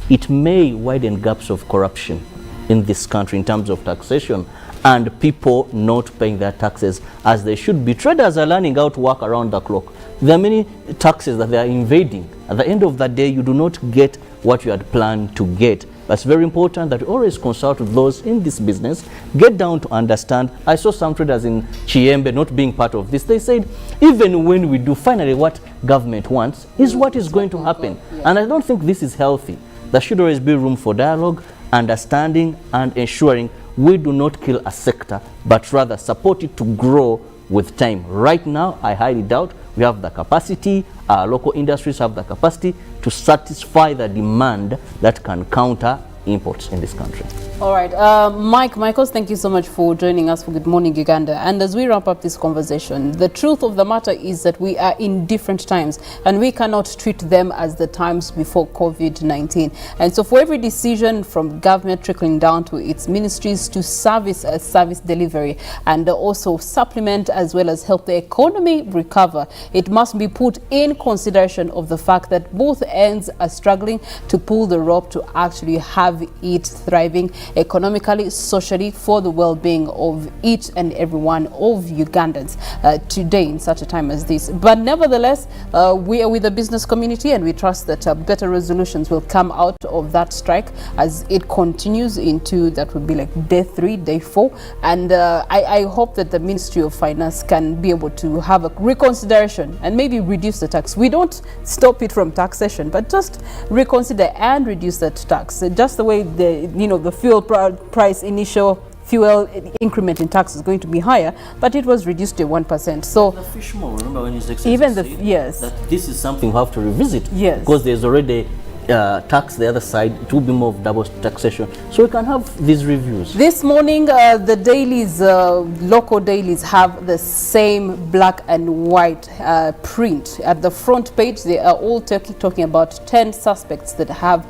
it may widen gaps of corruption in this country in terms of taxation and people not paying their taxes as they should be. Traders are learning how to work around the clock. There are many taxes that they are invading. At the end of the day, you do not get what you had planned to get. But it's very important that you always consult with those in this business, get down to understand. I saw some traders in Chiembe not being part of this. They said, even when we do finally what government wants, is what is going to happen. And I don't think this is healthy. There should always be room for dialogue, understanding, and ensuring we do not kill a sector, but rather support it to grow with time. Right now, I highly doubt we have the capacity, our local industries have the capacity to satisfy the demand that can counter imports in this country. All right, Michaels, thank you so much for joining us for Good Morning Uganda. And as we wrap up this conversation, the truth of the matter is that we are in different times and we cannot treat them as the times before COVID-19. And so for every decision from government trickling down to its ministries to service delivery and also supplement as well as help the economy recover, it must be put in consideration of the fact that both ends are struggling to pull the rope to actually have it thriving economically, socially, for the well-being of each and every one of Ugandans today in such a time as this. But nevertheless, we are with the business community and we trust that better resolutions will come out of that strike as it continues into, that would be like day 3, day 4. And I hope that the Ministry of Finance can be able to have a reconsideration and maybe reduce the tax. We don't stop it from taxation, but just reconsider and reduce that tax. Just the way the fuel price initial fuel increment in tax is going to be higher, but it was reduced to 1%. So the fish more, remember when his even the that this is something we have to revisit. Yes, because there's already tax the other side. It will be more of double taxation, so we can have these reviews. This morning the dailies, local dailies, have the same black and white print. At the front page they are all talking about 10 suspects that have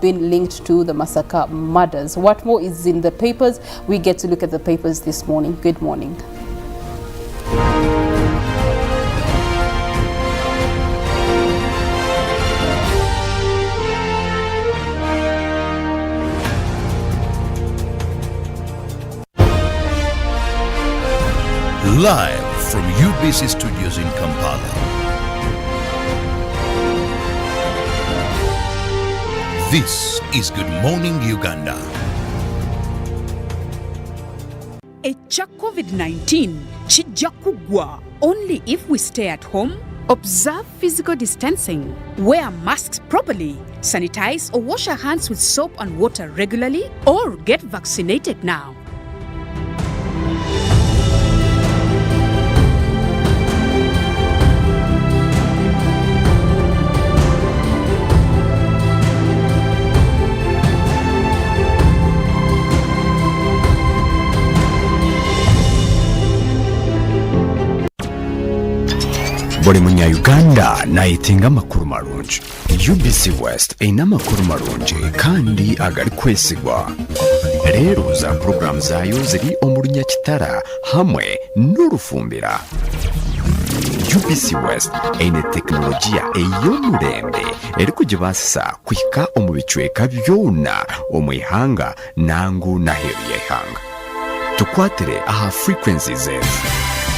been linked to the Masaka murders. What more is in the papers? We get to look at the papers this morning. Good morning. Live from UBC Studios in Kampala. This is Good Morning Uganda. Echa COVID-19 chijja kugwa only if we stay at home, observe physical distancing, wear masks properly, sanitize or wash our hands with soap and water regularly, or get vaccinated now. buli munya-Uganda nayetenga amakuru marungi. UBC West erina amakuru marungi kandi agali kwesigwa. Leero za programu zaayo ziri omu Lunyakitara hamwe n'Olufumbira. UBC West eine tekinologiya ey'omurembe eri kugibasisa kuhika omu bicweka byona omu ihanga nangu n'aheeru y'eihanga. Tukwatire aha frequencies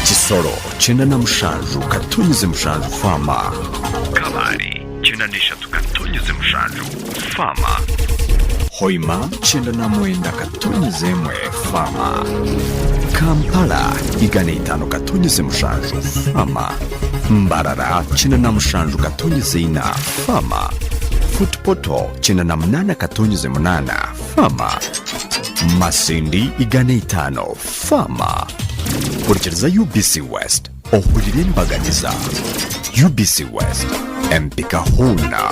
Kisoro 97.7 Fama, Kabale 93.7 Fama, Hoima 99.1 Fama, Kampala 105.7 Fama, Mbarara 97.4 Fama, Futpoto 98.8 Fama, Masindi 5 Fama. Kurikiriza UBC West ohurire embaganiza. UBC West empika huna.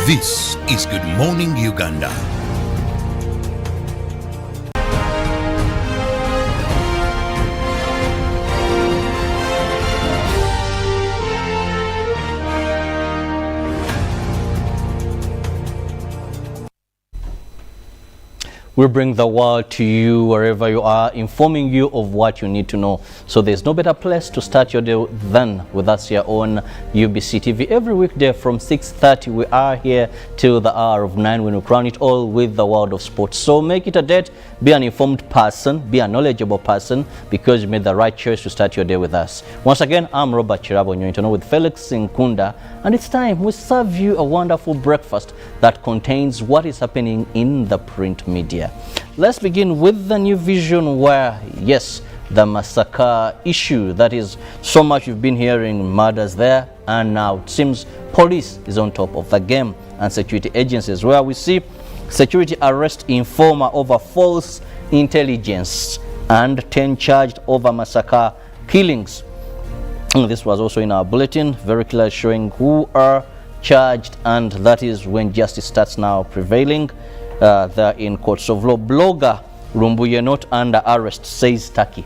This is Good Morning Uganda. We bring the world to you wherever you are, informing you of what you need to know. So there's no better place to start your day than with us here on UBC TV. Every weekday from 6:30 we are here till the hour of 9 when we crown it all with the world of sports. So make it a date, be an informed person, be a knowledgeable person, because you made the right choice to start your day with us. Once again, I'm Kirabo Nyonyintono with Felix Nkunda, and it's time we serve you a wonderful breakfast that contains what is happening in the print media. Let's begin with the New Vision, where, yes, the massacre issue, that is so much you've been hearing, murders there, and now it seems police is on top of the game, and security agencies, where we see security arrest informer over false intelligence and 10 charged over massacre killings. This was also in our bulletin, very clearly showing who are charged, and that is when justice starts now prevailing. There in courts of law. Blogger Lumbuye not under arrest, says Turkey.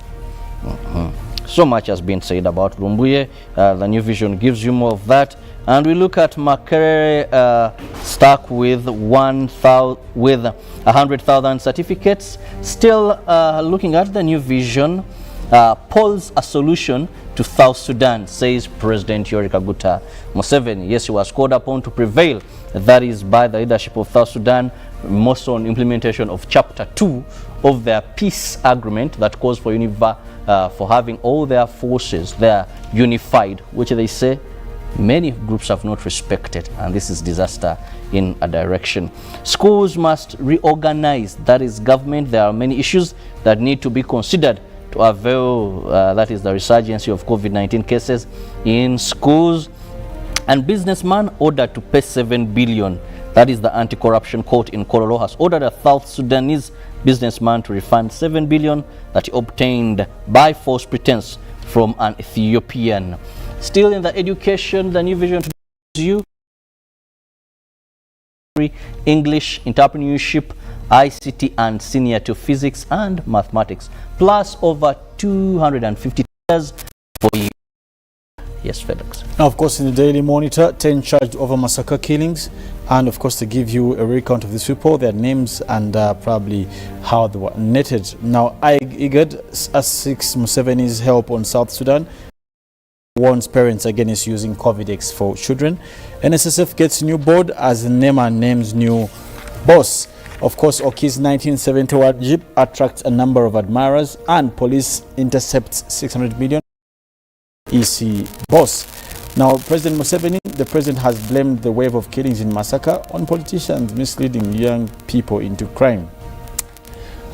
So much has been said about Lumbuye. The New Vision gives you more of that. And we look at Makerere stuck with 100,000 certificates. Still looking at the New Vision, polls a solution to South Sudan, says President Yoweri Kaguta Museveni. Yes, he was called upon to prevail, that is by the leadership of South Sudan, most on implementation of Chapter 2 of their peace agreement that calls for for having all their forces there unified, which they say many groups have not respected, and this is disaster in a direction. Schools must reorganize, that is government. There are many issues that need to be considered to avail, that is the resurgency of COVID-19 cases in schools. And businessman ordered to pay 7 billion. That is the anti-corruption court in Kololo has ordered a South Sudanese businessman to refund 7 billion that he obtained by false pretense from an Ethiopian. Still in the education, the New Vision to you English, entrepreneurship, ICT, and senior to physics and mathematics, plus over 250 teachers for you. Yes, Felix. Now, of course, in the Daily Monitor, 10 charged over massacre killings, and of course, to give you a recount of these people, their names, and probably how they were netted. Now, IGAD seeks Museveni's help on South Sudan, warns parents against using COVID-X for children. NSSF gets new board as NEMA names new boss. Of course, Oki's 1970 Jeep attracts a number of admirers, and police intercepts 600 million. EC boss. Now, President Museveni, the president, has blamed the wave of killings in massacre on politicians misleading young people into crime.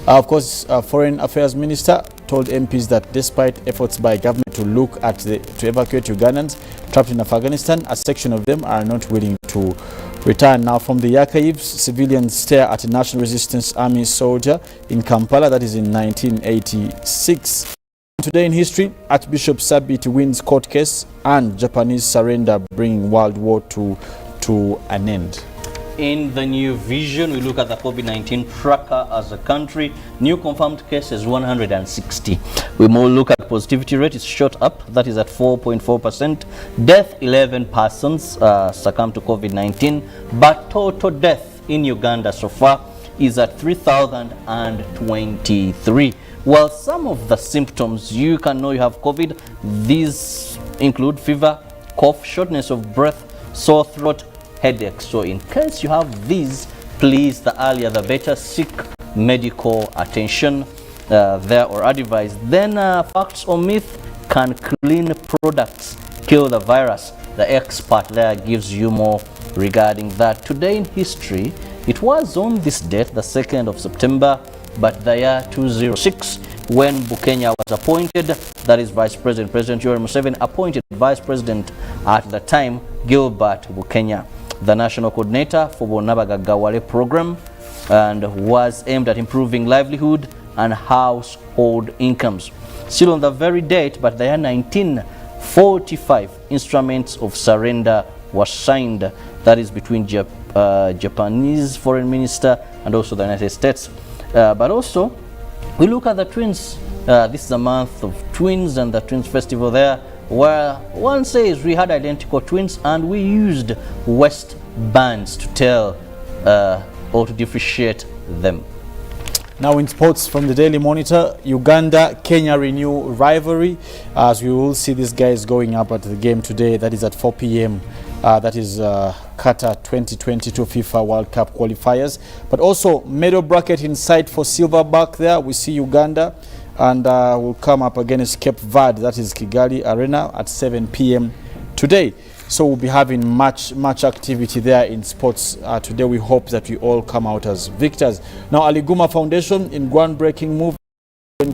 Of course, Foreign Affairs Minister told MPs that despite efforts by government to look at to evacuate Ugandans trapped in Afghanistan, a section of them are not willing to return. Now, from the archives, civilians stare at a National Resistance Army soldier in Kampala, that is in 1986. Today in history, Archbishop Sabit wins court case, and Japanese surrender bringing World War II to an end. In the new vision, we look at the COVID-19 tracker as a country. New confirmed cases 160. We more look at positivity rate is shot up, that is at 4.4%. Death 11 persons succumbed to COVID-19, but total death in Uganda so far is at 3,023. Well, some of the symptoms you can know you have COVID. These include fever, cough, shortness of breath, sore throat, headaches. So in case you have these, please, the earlier the better, seek medical attention there or advice. Then facts or myth, can clean products kill the virus? The expert there gives you more regarding that. Today in history, it was on this date, the 2nd of September, but the year 2006, when Bukenya was appointed, that is Vice President. President Yoweri Museveni appointed Vice President at the time, Gilbert Bukenya, the National Coordinator for Bonabagagawale program, and was aimed at improving livelihood and household incomes. Still on the very date, but the year 1945, instruments of surrender was signed, that is between Japanese Foreign Minister and also the United States. But also, we look at the twins. This is a month of twins and the twins festival there, where one says we had identical twins and we used waistbands to tell or to differentiate them. Now in sports from the Daily Monitor, Uganda, Kenya renew rivalry, as we will see these guys going up at the game today. That is at 4 p.m. That is Qatar 2022 FIFA World Cup qualifiers. But also medal bracket in sight for silverback there. We see Uganda and will come up against Cape Verde. That is Kigali Arena at 7 p.m. today. So we'll be having much activity there in sports today. We hope that we all come out as victors. Now, Aliguma Foundation, in groundbreaking move,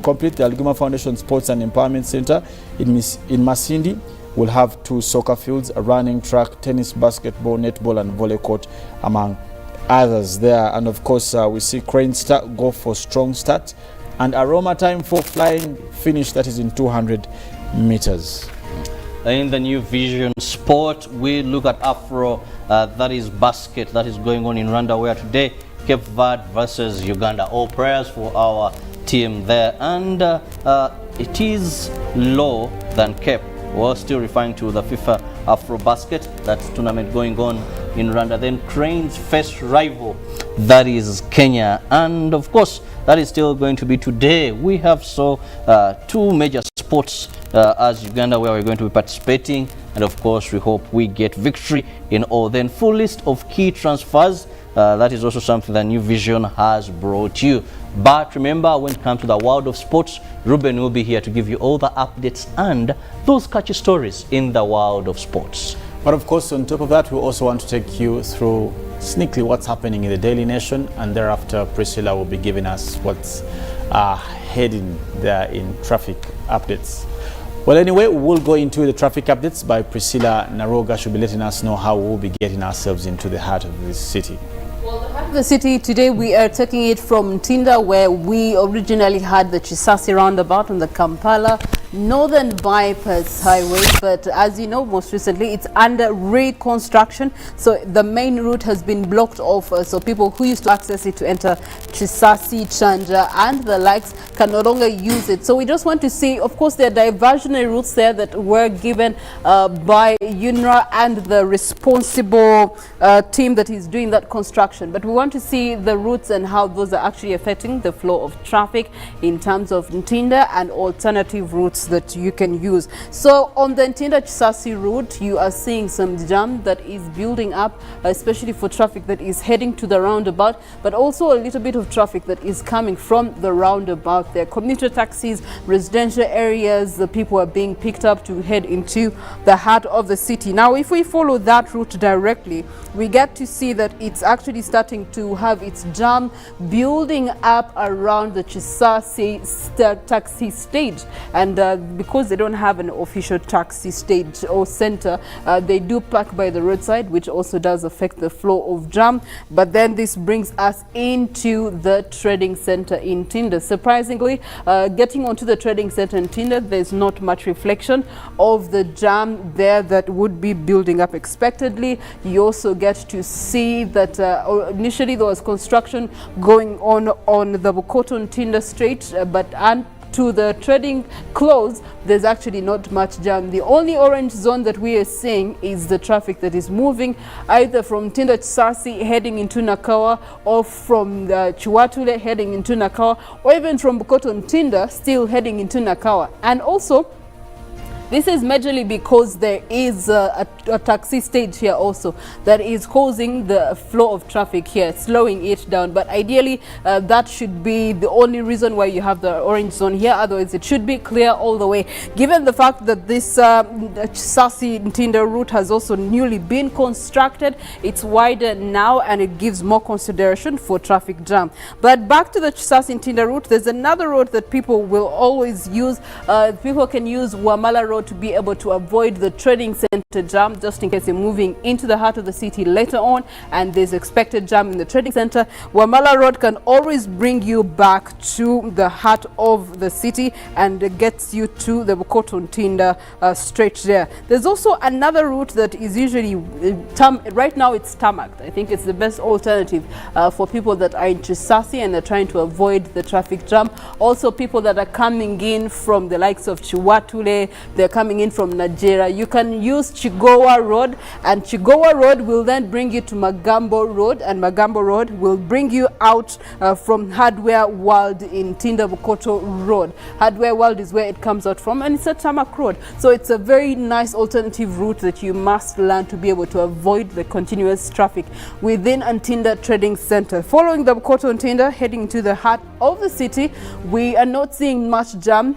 complete the Aliguma Foundation Sports and Empowerment Center in Masindi will have 2 soccer fields, a running track, tennis, basketball, netball, and volley court, among others there. And of course, we see Crane Start go for strong start, and Aroma time for flying finish, that is in 200 meters. In the new vision sport, we look at Afro, that is basket, that is going on in Rwanda, where today Cape Verde versus Uganda. All prayers for our team there, and it is lower than Cape. We're still referring to the FIFA Afro Basket, that tournament going on in Rwanda. Then Crane's first rival, that is Kenya, and of course that is still going to be today. We have 2 major sports as Uganda, where we're going to be participating, and of course we hope we get victory in all. Then full list of key transfers, that is also something that New Vision has brought you. But remember, when it comes to the world of sports, Ruben will be here to give you all the updates and those catchy stories in the world of sports. But of course, on top of that, we also want to take you through sneakily what's happening in the Daily Nation, and thereafter Priscilla will be giving us what's heading there in traffic updates. Well, anyway, we'll go into the traffic updates by Priscilla Nalwooga. She'll be letting us know how we'll be getting ourselves into the heart of this city. Well, the heart of the city today, we are taking it from Tinda, where we originally had the Chisasi roundabout on the Kampala Northern Bypass Highway, but as you know, most recently it's under reconstruction, so the main route has been blocked off, so people who used to access it to enter Chisasi, Chanja and the likes can no longer use it. So we just want to see, of course, there are diversionary routes there that were given by UNRWA and the responsible team that is doing that construction, but we want to see the routes and how those are actually affecting the flow of traffic in terms of Ntinda and alternative routes that you can use. So on the Ntinda Chisasi route, you are seeing some jam that is building up, especially for traffic that is heading to the roundabout, but also a little bit of traffic that is coming from the roundabout. There are commuter taxis, residential areas, the people are being picked up to head into the heart of the city. Now, if we follow that route directly, we get to see that it's actually starting to have its jam building up around the Chisasi taxi stage, and because they don't have an official taxi stage or center, they do park by the roadside, which also does affect the flow of jam. But then this brings us into the trading center in Ntinda. Surprisingly, getting onto the trading center in Ntinda, there's not much reflection of the jam there that would be building up expectedly. You also get to see that initially there was construction going on the Bukoto Ntinda Strait, but to the trading close, there's actually not much jam. The only orange zone that we are seeing is the traffic that is moving either from Ntinda Chisasi heading into Nakawa, or from the Chiwatule heading into Nakawa, or even from Bukoto Ntinda still heading into Nakawa. And also, this is majorly because there is a taxi stage here also that is causing the flow of traffic here, slowing it down. But ideally, that should be the only reason why you have the orange zone here. Otherwise, it should be clear all the way. Given the fact that this Chisasi Ntinda route has also newly been constructed, it's wider now and it gives more consideration for traffic jam. But back to the Chisasi Ntinda route, there's another road that people will always use. People can use Wamala Road to be able to avoid the trading center jam, just in case you're moving into the heart of the city later on and there's expected jam in the trading center. Wamala Road can always bring you back to the heart of the city and gets you to the Bukoto Ntinda Strait there. There's also another route that is usually right now it's tarmacked. I think it's the best alternative for people that are in Chisasi and they're trying to avoid the traffic jam. Also, people that are coming in from the likes of Chiwatule, they're coming in from Nigeria, you can use Chigowa Road, and Chigowa Road will then bring you to Magambo Road, and Magambo Road will bring you out from Hardware World in Ntinda Bukoto Road. Hardware World is where it comes out from, and it's a tarmac road. So it's a very nice alternative route that you must learn to be able to avoid the continuous traffic within Ntinda Trading Center. Following the Bukoto Ntinda, heading to the heart of the city, we are not seeing much jam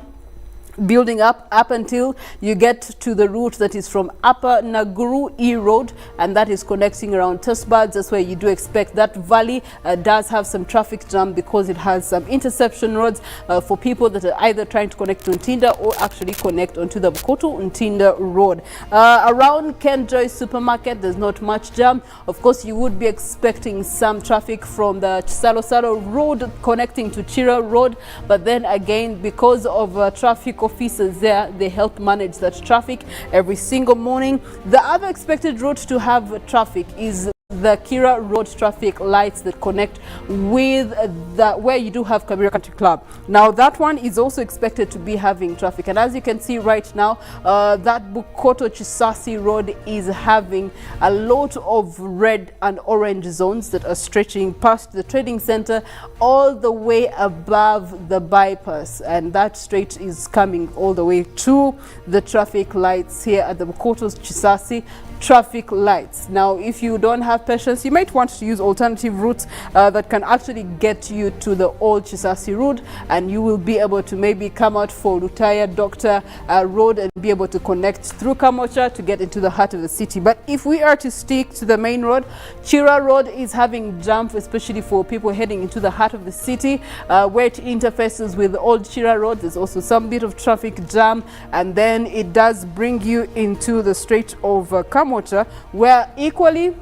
building up until you get to the route that is from Upper Naguru E Road, and that is connecting around Testbirds. That's where you do expect that valley does have some traffic jam because it has some interception roads for people that are either trying to connect to Ntinda or actually connect onto the Bukoto Ntinda Road. Around Ken Joy Supermarket, there's not much jam. Of course, you would be expecting some traffic from the Salo Road connecting to Chira Road, but then again, because of traffic officers there, they help manage that traffic every single morning. The other expected route to have traffic is the Kira Road traffic lights that connect with where you do have Kabira Country Club. Now that one is also expected to be having traffic, and as you can see right now, that Bukoto Chisasi Road is having a lot of red and orange zones that are stretching past the trading center all the way above the bypass, and that straight is coming all the way to the traffic lights here at the Bukoto Chisasi traffic lights. Now, if you don't have patience, you might want to use alternative routes that can actually get you to the old Chisasi route, and you will be able to maybe come out for Rutaya Doctor Road and be able to connect through Kamocha to get into the heart of the city. But if we are to stick to the main road, Chira Road is having jam, especially for people heading into the heart of the city, where it interfaces with the old Chira Road. There's also some bit of traffic jam, and then it does bring you into the Strait of Kamocha, where equally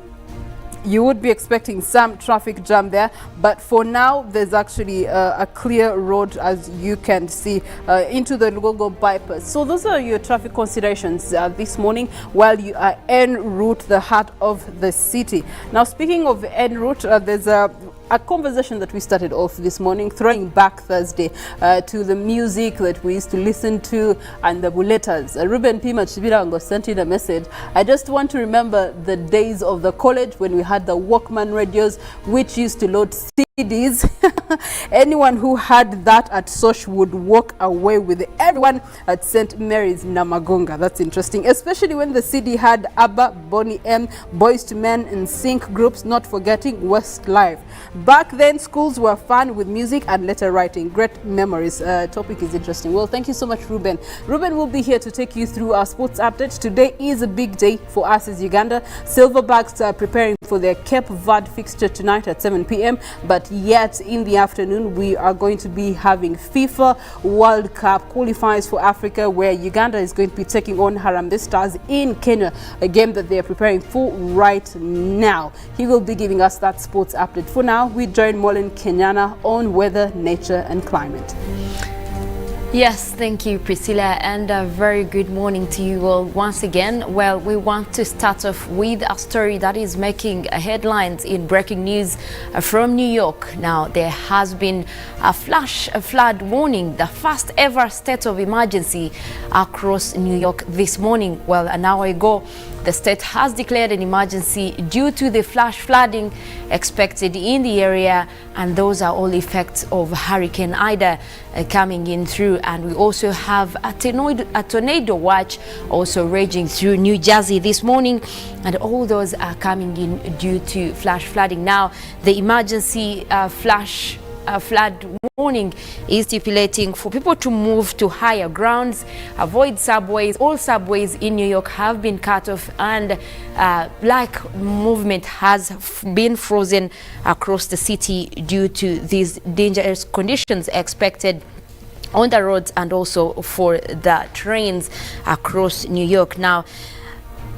you would be expecting some traffic jam there, but for now there's actually a clear road, as you can see, into the Lugogo bypass. So those are your traffic considerations this morning while you are en route, the heart of the city. Now, speaking of en route, there's a conversation that we started off this morning, throwing back Thursday to the music that we used to listen to and the buletas. Ruben Pima Chibirango sent in a message. I just want to remember the days of the college when we had the Walkman radios, which used to load CDs. Anyone who had that at Sosh would walk away with it. Everyone at St. Mary's Namagonga. That's interesting, especially when the CD had ABBA, Bonnie M, Boys to Men, and Sync groups, not forgetting Westlife. Back then, schools were fun with music and letter writing. Great memories. Topic is interesting. Well, thank you so much, Ruben. Ruben will be here to take you through our sports update. Today is a big day for us as Uganda. Silverbacks are preparing for their Cape Verde fixture tonight at 7 p.m. But But yet in the afternoon, we are going to be having FIFA World Cup qualifiers for Africa, where Uganda is going to be taking on Harambee Stars in Kenya, a game that they are preparing for right now. He will be giving us that sports update. For now, we join Molin Kenyana on weather, nature and climate. Yes, thank you, Priscilla, and a very good morning to you all once again. Well, we want to start off with a story that is making headlines in breaking news from New York. Now, there has been a flash flood warning, the first ever state of emergency across New York this morning. Well, an hour ago, the state has declared an emergency due to the flash flooding expected in the area, and those are all effects of Hurricane Ida coming in through. And we also have a tornado watch also raging through New Jersey this morning, and all those are coming in due to flash flooding. Now, the emergency flood warning is stipulating for people to move to higher grounds, avoid subways. All subways in New York have been cut off, and like movement has been frozen across the city due to these dangerous conditions expected on the roads and also for the trains across New York. Now,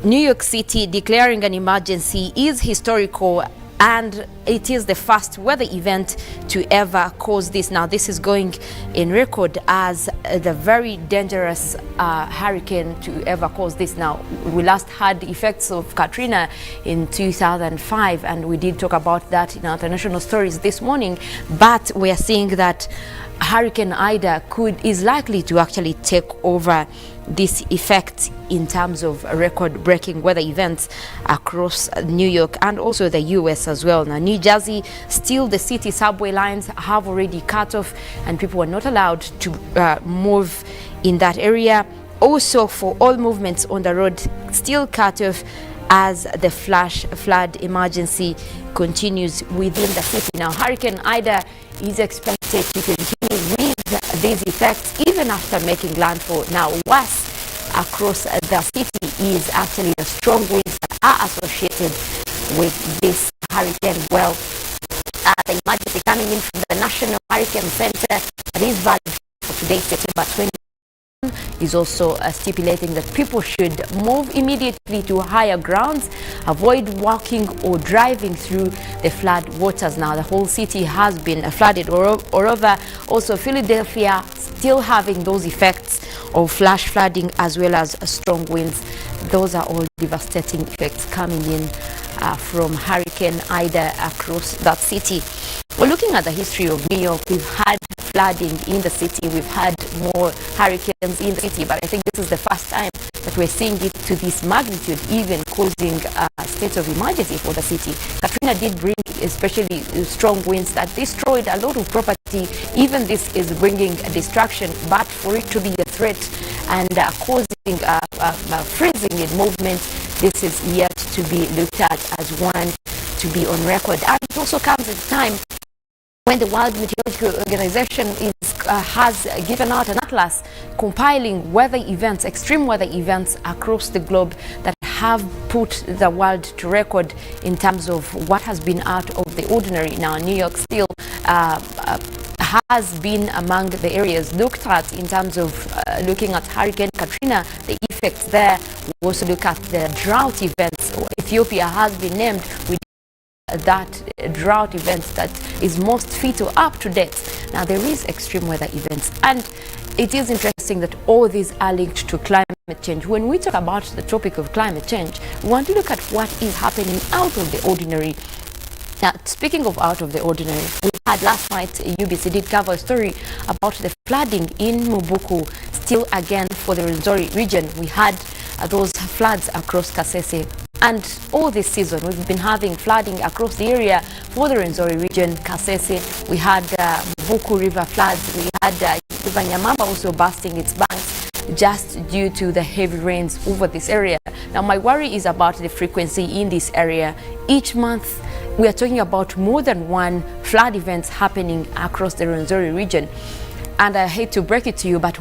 New York City declaring an emergency is historical, and it is the first weather event to ever cause this. Now, this is going in record as the very dangerous hurricane to ever cause this. Now, we last had the effects of Katrina in 2005, and we did talk about that in our international stories this morning. But we are seeing that Hurricane Ida is likely to actually take over this effect in terms of record-breaking weather events across New York and also the US as well. Now, New Jersey, still the city subway lines have already cut off, and people are not allowed to move in that area. Also, for all movements on the road, still cut off as the flash flood emergency continues within the city. Now, Hurricane Ida is expected to continue with these effects even after making landfall. Now, worse across the city is actually the strong winds that are associated with this hurricane. Well, the emergency coming in from the National Hurricane Center that is valid for today, September 20. Is also stipulating that people should move immediately to higher grounds, avoid walking or driving through the flood waters. Now, the whole city has been flooded, or over also Philadelphia still having those effects of flash flooding as well as strong winds. Those are all devastating effects coming in from Hurricane Ida across that city. We're looking at the history of New York. We've had flooding in the city, we've had more hurricanes in the city, but I think this is the first time that we're seeing it to this magnitude, even causing a state of emergency for the city. Katrina did bring especially strong winds that destroyed a lot of property. Even this is bringing a destruction, but for it to be a threat and causing freezing in movement, this is yet to be looked at as one to be on record. And it also comes at a time when the World Meteorological Organization has given out an atlas compiling weather events, extreme weather events across the globe that have put the world to record in terms of what has been out of the ordinary. Now, New York still has been among the areas looked at in terms of looking at Hurricane Katrina, the effects there. We also look at the drought events. Ethiopia has been named with that drought event that is most fit or up to date. Now, there is extreme weather events, and it is interesting that all these are linked to climate change. When we talk about the topic of climate change, we want to look at what is happening out of the ordinary. Now, speaking of out of the ordinary, we had last night, UBC did cover a story about the flooding in Mubuku. Still again for the Rwenzori region, we had those floods across Kasese. And all this season, we've been having flooding across the area for the Rwenzori region, Kasese. We had Mubuku River floods. We had River Nyamamba also bursting its banks just due to the heavy rains over this area. Now, my worry is about the frequency in this area. Each month, we are talking about more than one flood events happening across the Rwenzori region. And I hate to break it to you, but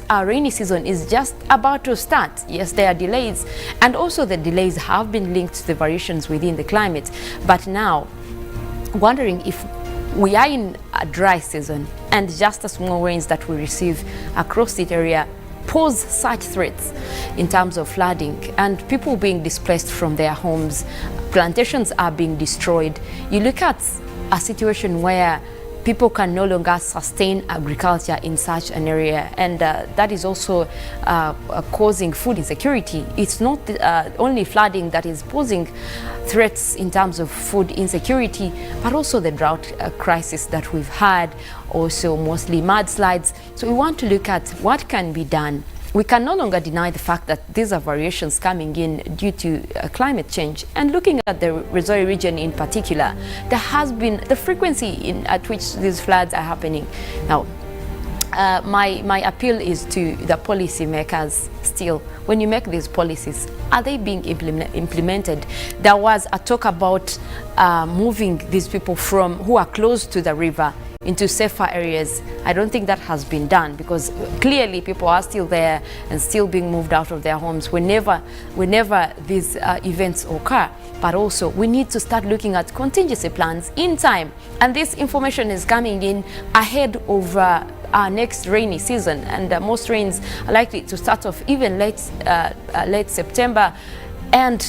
our rainy season is just about to start. Yes, there are delays, and also the delays have been linked to the variations within the climate. But now, wondering if we are in a dry season, and just the small rains that we receive across the area pose such threats in terms of flooding and people being displaced from their homes. Plantations are being destroyed. You look at a situation where people can no longer sustain agriculture in such an area, and that is also causing food insecurity. It's not only flooding that is posing threats in terms of food insecurity, but also the drought crisis that we've had, also mostly mudslides. So we want to look at what can be done. We can no longer deny the fact that these are variations coming in due to climate change. And looking at the Rwenzori region in particular, there has been the frequency at which these floods are happening. Now, my appeal is to the policymakers still. When you make these policies, are they being implemented? There was a talk about moving these people from who are close to the river into safer areas. I don't think that has been done, because clearly people are still there and still being moved out of their homes whenever these events occur. But also we need to start looking at contingency plans in time, and this information is coming in ahead of our next rainy season, and most rains are likely to start off even late September and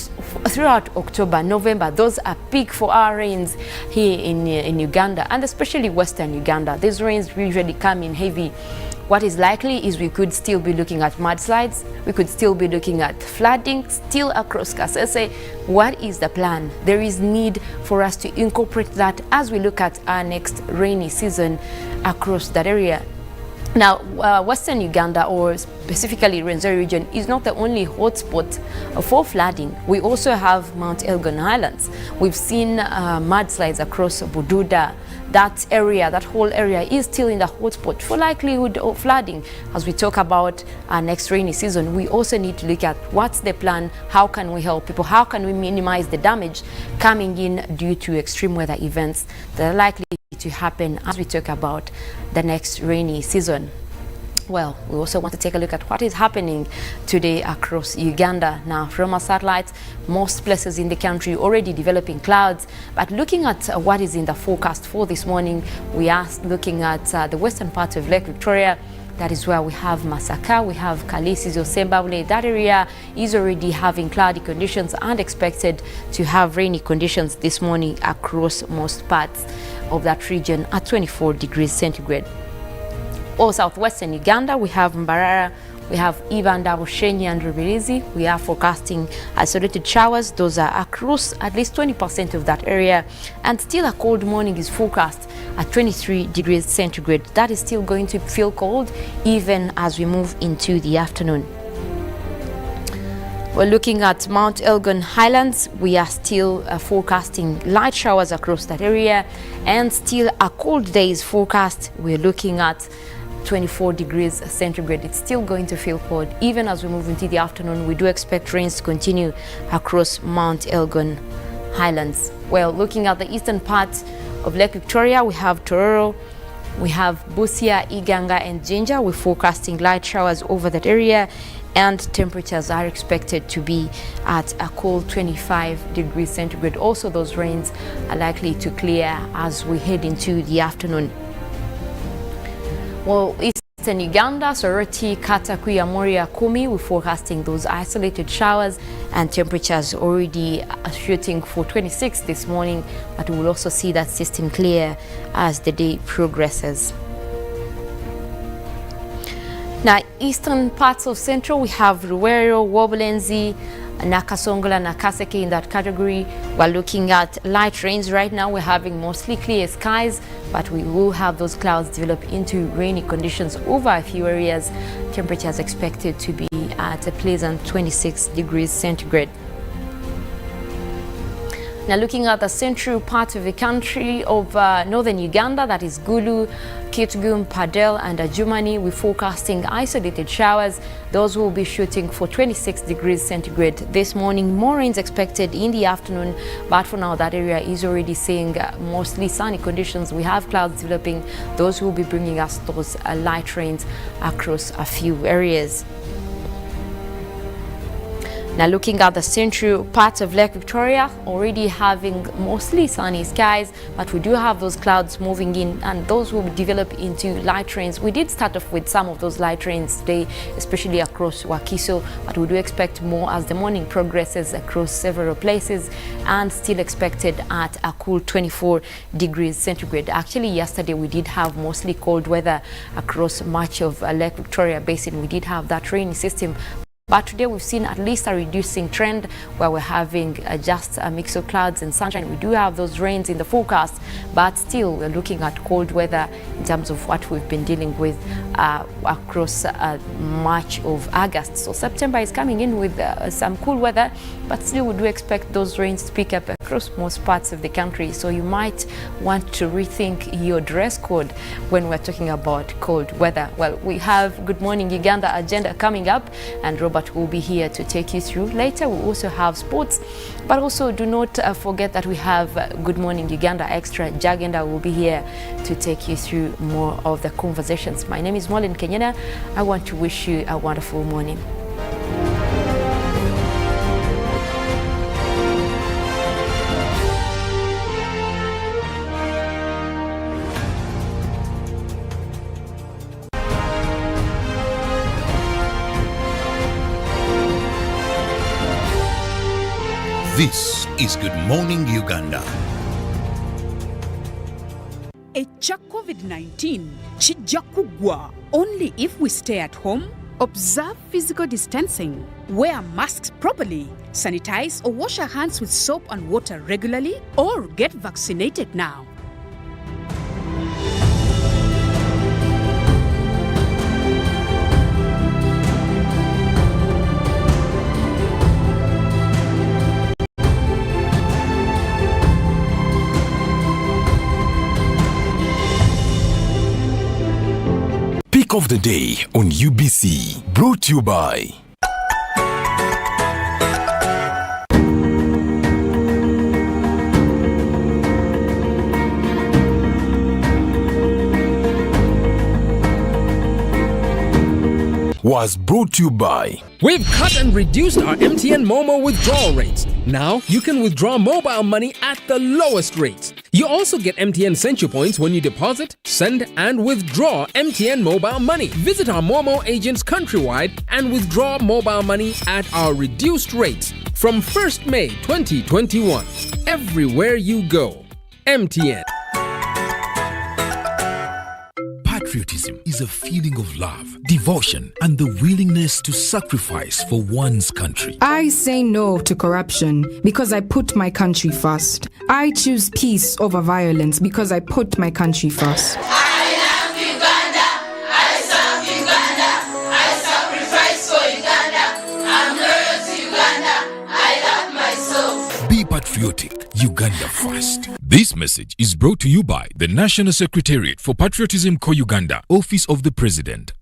throughout October, November. Those are peak for our rains here in Uganda, and especially Western Uganda. These rains usually come in heavy. What is likely is we could still be looking at mudslides, we could still be looking at flooding still across Kasese. What is the plan? There is need for us to incorporate that as we look at our next rainy season across that area. Now, Western Uganda, or specifically Rwenzori region, is not the only hotspot for flooding. We also have Mount Elgon Highlands. We've seen mudslides across Bududa. That area, that whole area is still in the hotspot for likelihood of flooding. As we talk about our next rainy season, we also need to look at what's the plan, how can we help people, how can we minimize the damage coming in due to extreme weather events that are likely to happen as we talk about the next rainy season. Well, we also want to take a look at what is happening today across Uganda. Now, from our satellites, most places in the country already developing clouds, but looking at what is in the forecast for this morning, we are looking at the western part of Lake Victoria. That is where we have Masaka, we have Kalisi, Zosembabule. That area is already having cloudy conditions and expected to have rainy conditions this morning across most parts of that region at 24 degrees centigrade. Or southwestern Uganda, we have Mbarara, we have Ibanda, Bushenyi and Rubirizi. We are forecasting isolated showers. Those are across at least 20% of that area. And still a cold morning is forecast at 23 degrees centigrade. That is still going to feel cold even as we move into the afternoon. We're looking at Mount Elgon Highlands. We are still forecasting light showers across that area, and still a cold day is forecast. We're looking at 24 degrees centigrade. It's still going to feel cold. Even as we move into the afternoon, we do expect rains to continue across Mount Elgon Highlands. Well, looking at the eastern part of Lake Victoria, we have Tororo, we have Busia, Iganga and Jinja. We're forecasting light showers over that area, and temperatures are expected to be at a cool 25 degrees centigrade. Also, those rains are likely to clear as we head into the afternoon. Well, Eastern Uganda, Soroti, Katakuya, Moria, Kumi, we're forecasting those isolated showers, and temperatures already shooting for 26 this morning, but we will also see that system clear as the day progresses. Now, eastern parts of Central, we have Ruwero, Wobulenzi, Nakasongola, Nakaseke in that category. We're looking at light rains right now. We're having mostly clear skies, but we will have those clouds develop into rainy conditions over a few areas. Temperatures expected to be at a pleasant 26 degrees centigrade. Now, looking at the central part of the country of northern Uganda, that is Gulu, Kitgum, Padel and Adjumani, we're forecasting isolated showers. Those will be shooting for 26 degrees centigrade this morning. More rains expected in the afternoon, but for now that area is already seeing mostly sunny conditions. We have clouds developing. Those will be bringing us those light rains across a few areas. Now looking at the central part of Lake Victoria, already having mostly sunny skies, but we do have those clouds moving in, and those will develop into light rains. We did start off with some of those light rains today, especially across Wakiso, but we do expect more as the morning progresses across several places, and still expected at a cool 24 degrees centigrade. Actually, yesterday we did have mostly cold weather across much of Lake Victoria Basin. We did have that rainy system. But today we've seen at least a reducing trend where we're having just a mix of clouds and sunshine. We do have those rains in the forecast, but still we're looking at cold weather in terms of what we've been dealing with across much of August. So September is coming in with some cool weather, but still we do expect those rains to pick up across most parts of the country. So you might want to rethink your dress code when we're talking about cold weather. Well, we have Good Morning Uganda agenda coming up, and Robert will be here to take you through. Later we'll also have sports, but also do not forget that we have Good Morning Uganda Extra. Jagenda will be here to take you through more of the conversations. My name is Molin Kenyana. I want to wish you a wonderful morning. This is Good Morning Uganda. Ekya COVID-19 kijja kuggwa only if we stay at home, observe physical distancing, wear masks properly, sanitize or wash our hands with soap and water regularly, or get vaccinated now. Pick of the day on UBC, brought to you by We've cut and reduced our MTN Momo withdrawal rates. Now you can withdraw mobile money at the lowest rates. You also get MTN Central Points when you deposit, send and withdraw MTN mobile money. Visit our Momo agents countrywide and withdraw mobile money at our reduced rates from 1st May 2021. Everywhere you go. MTN. Patriotism is a feeling of love, devotion, and the willingness to sacrifice for one's country. I say no to corruption because I put my country first. I choose peace over violence because I put my country first. I love Uganda. I serve Uganda. I sacrifice for Uganda. I'm loyal to Uganda. I love myself. Be patriotic. Uganda first. This message is brought to you by the National Secretariat for Patriotism Co Uganda, Office of the President.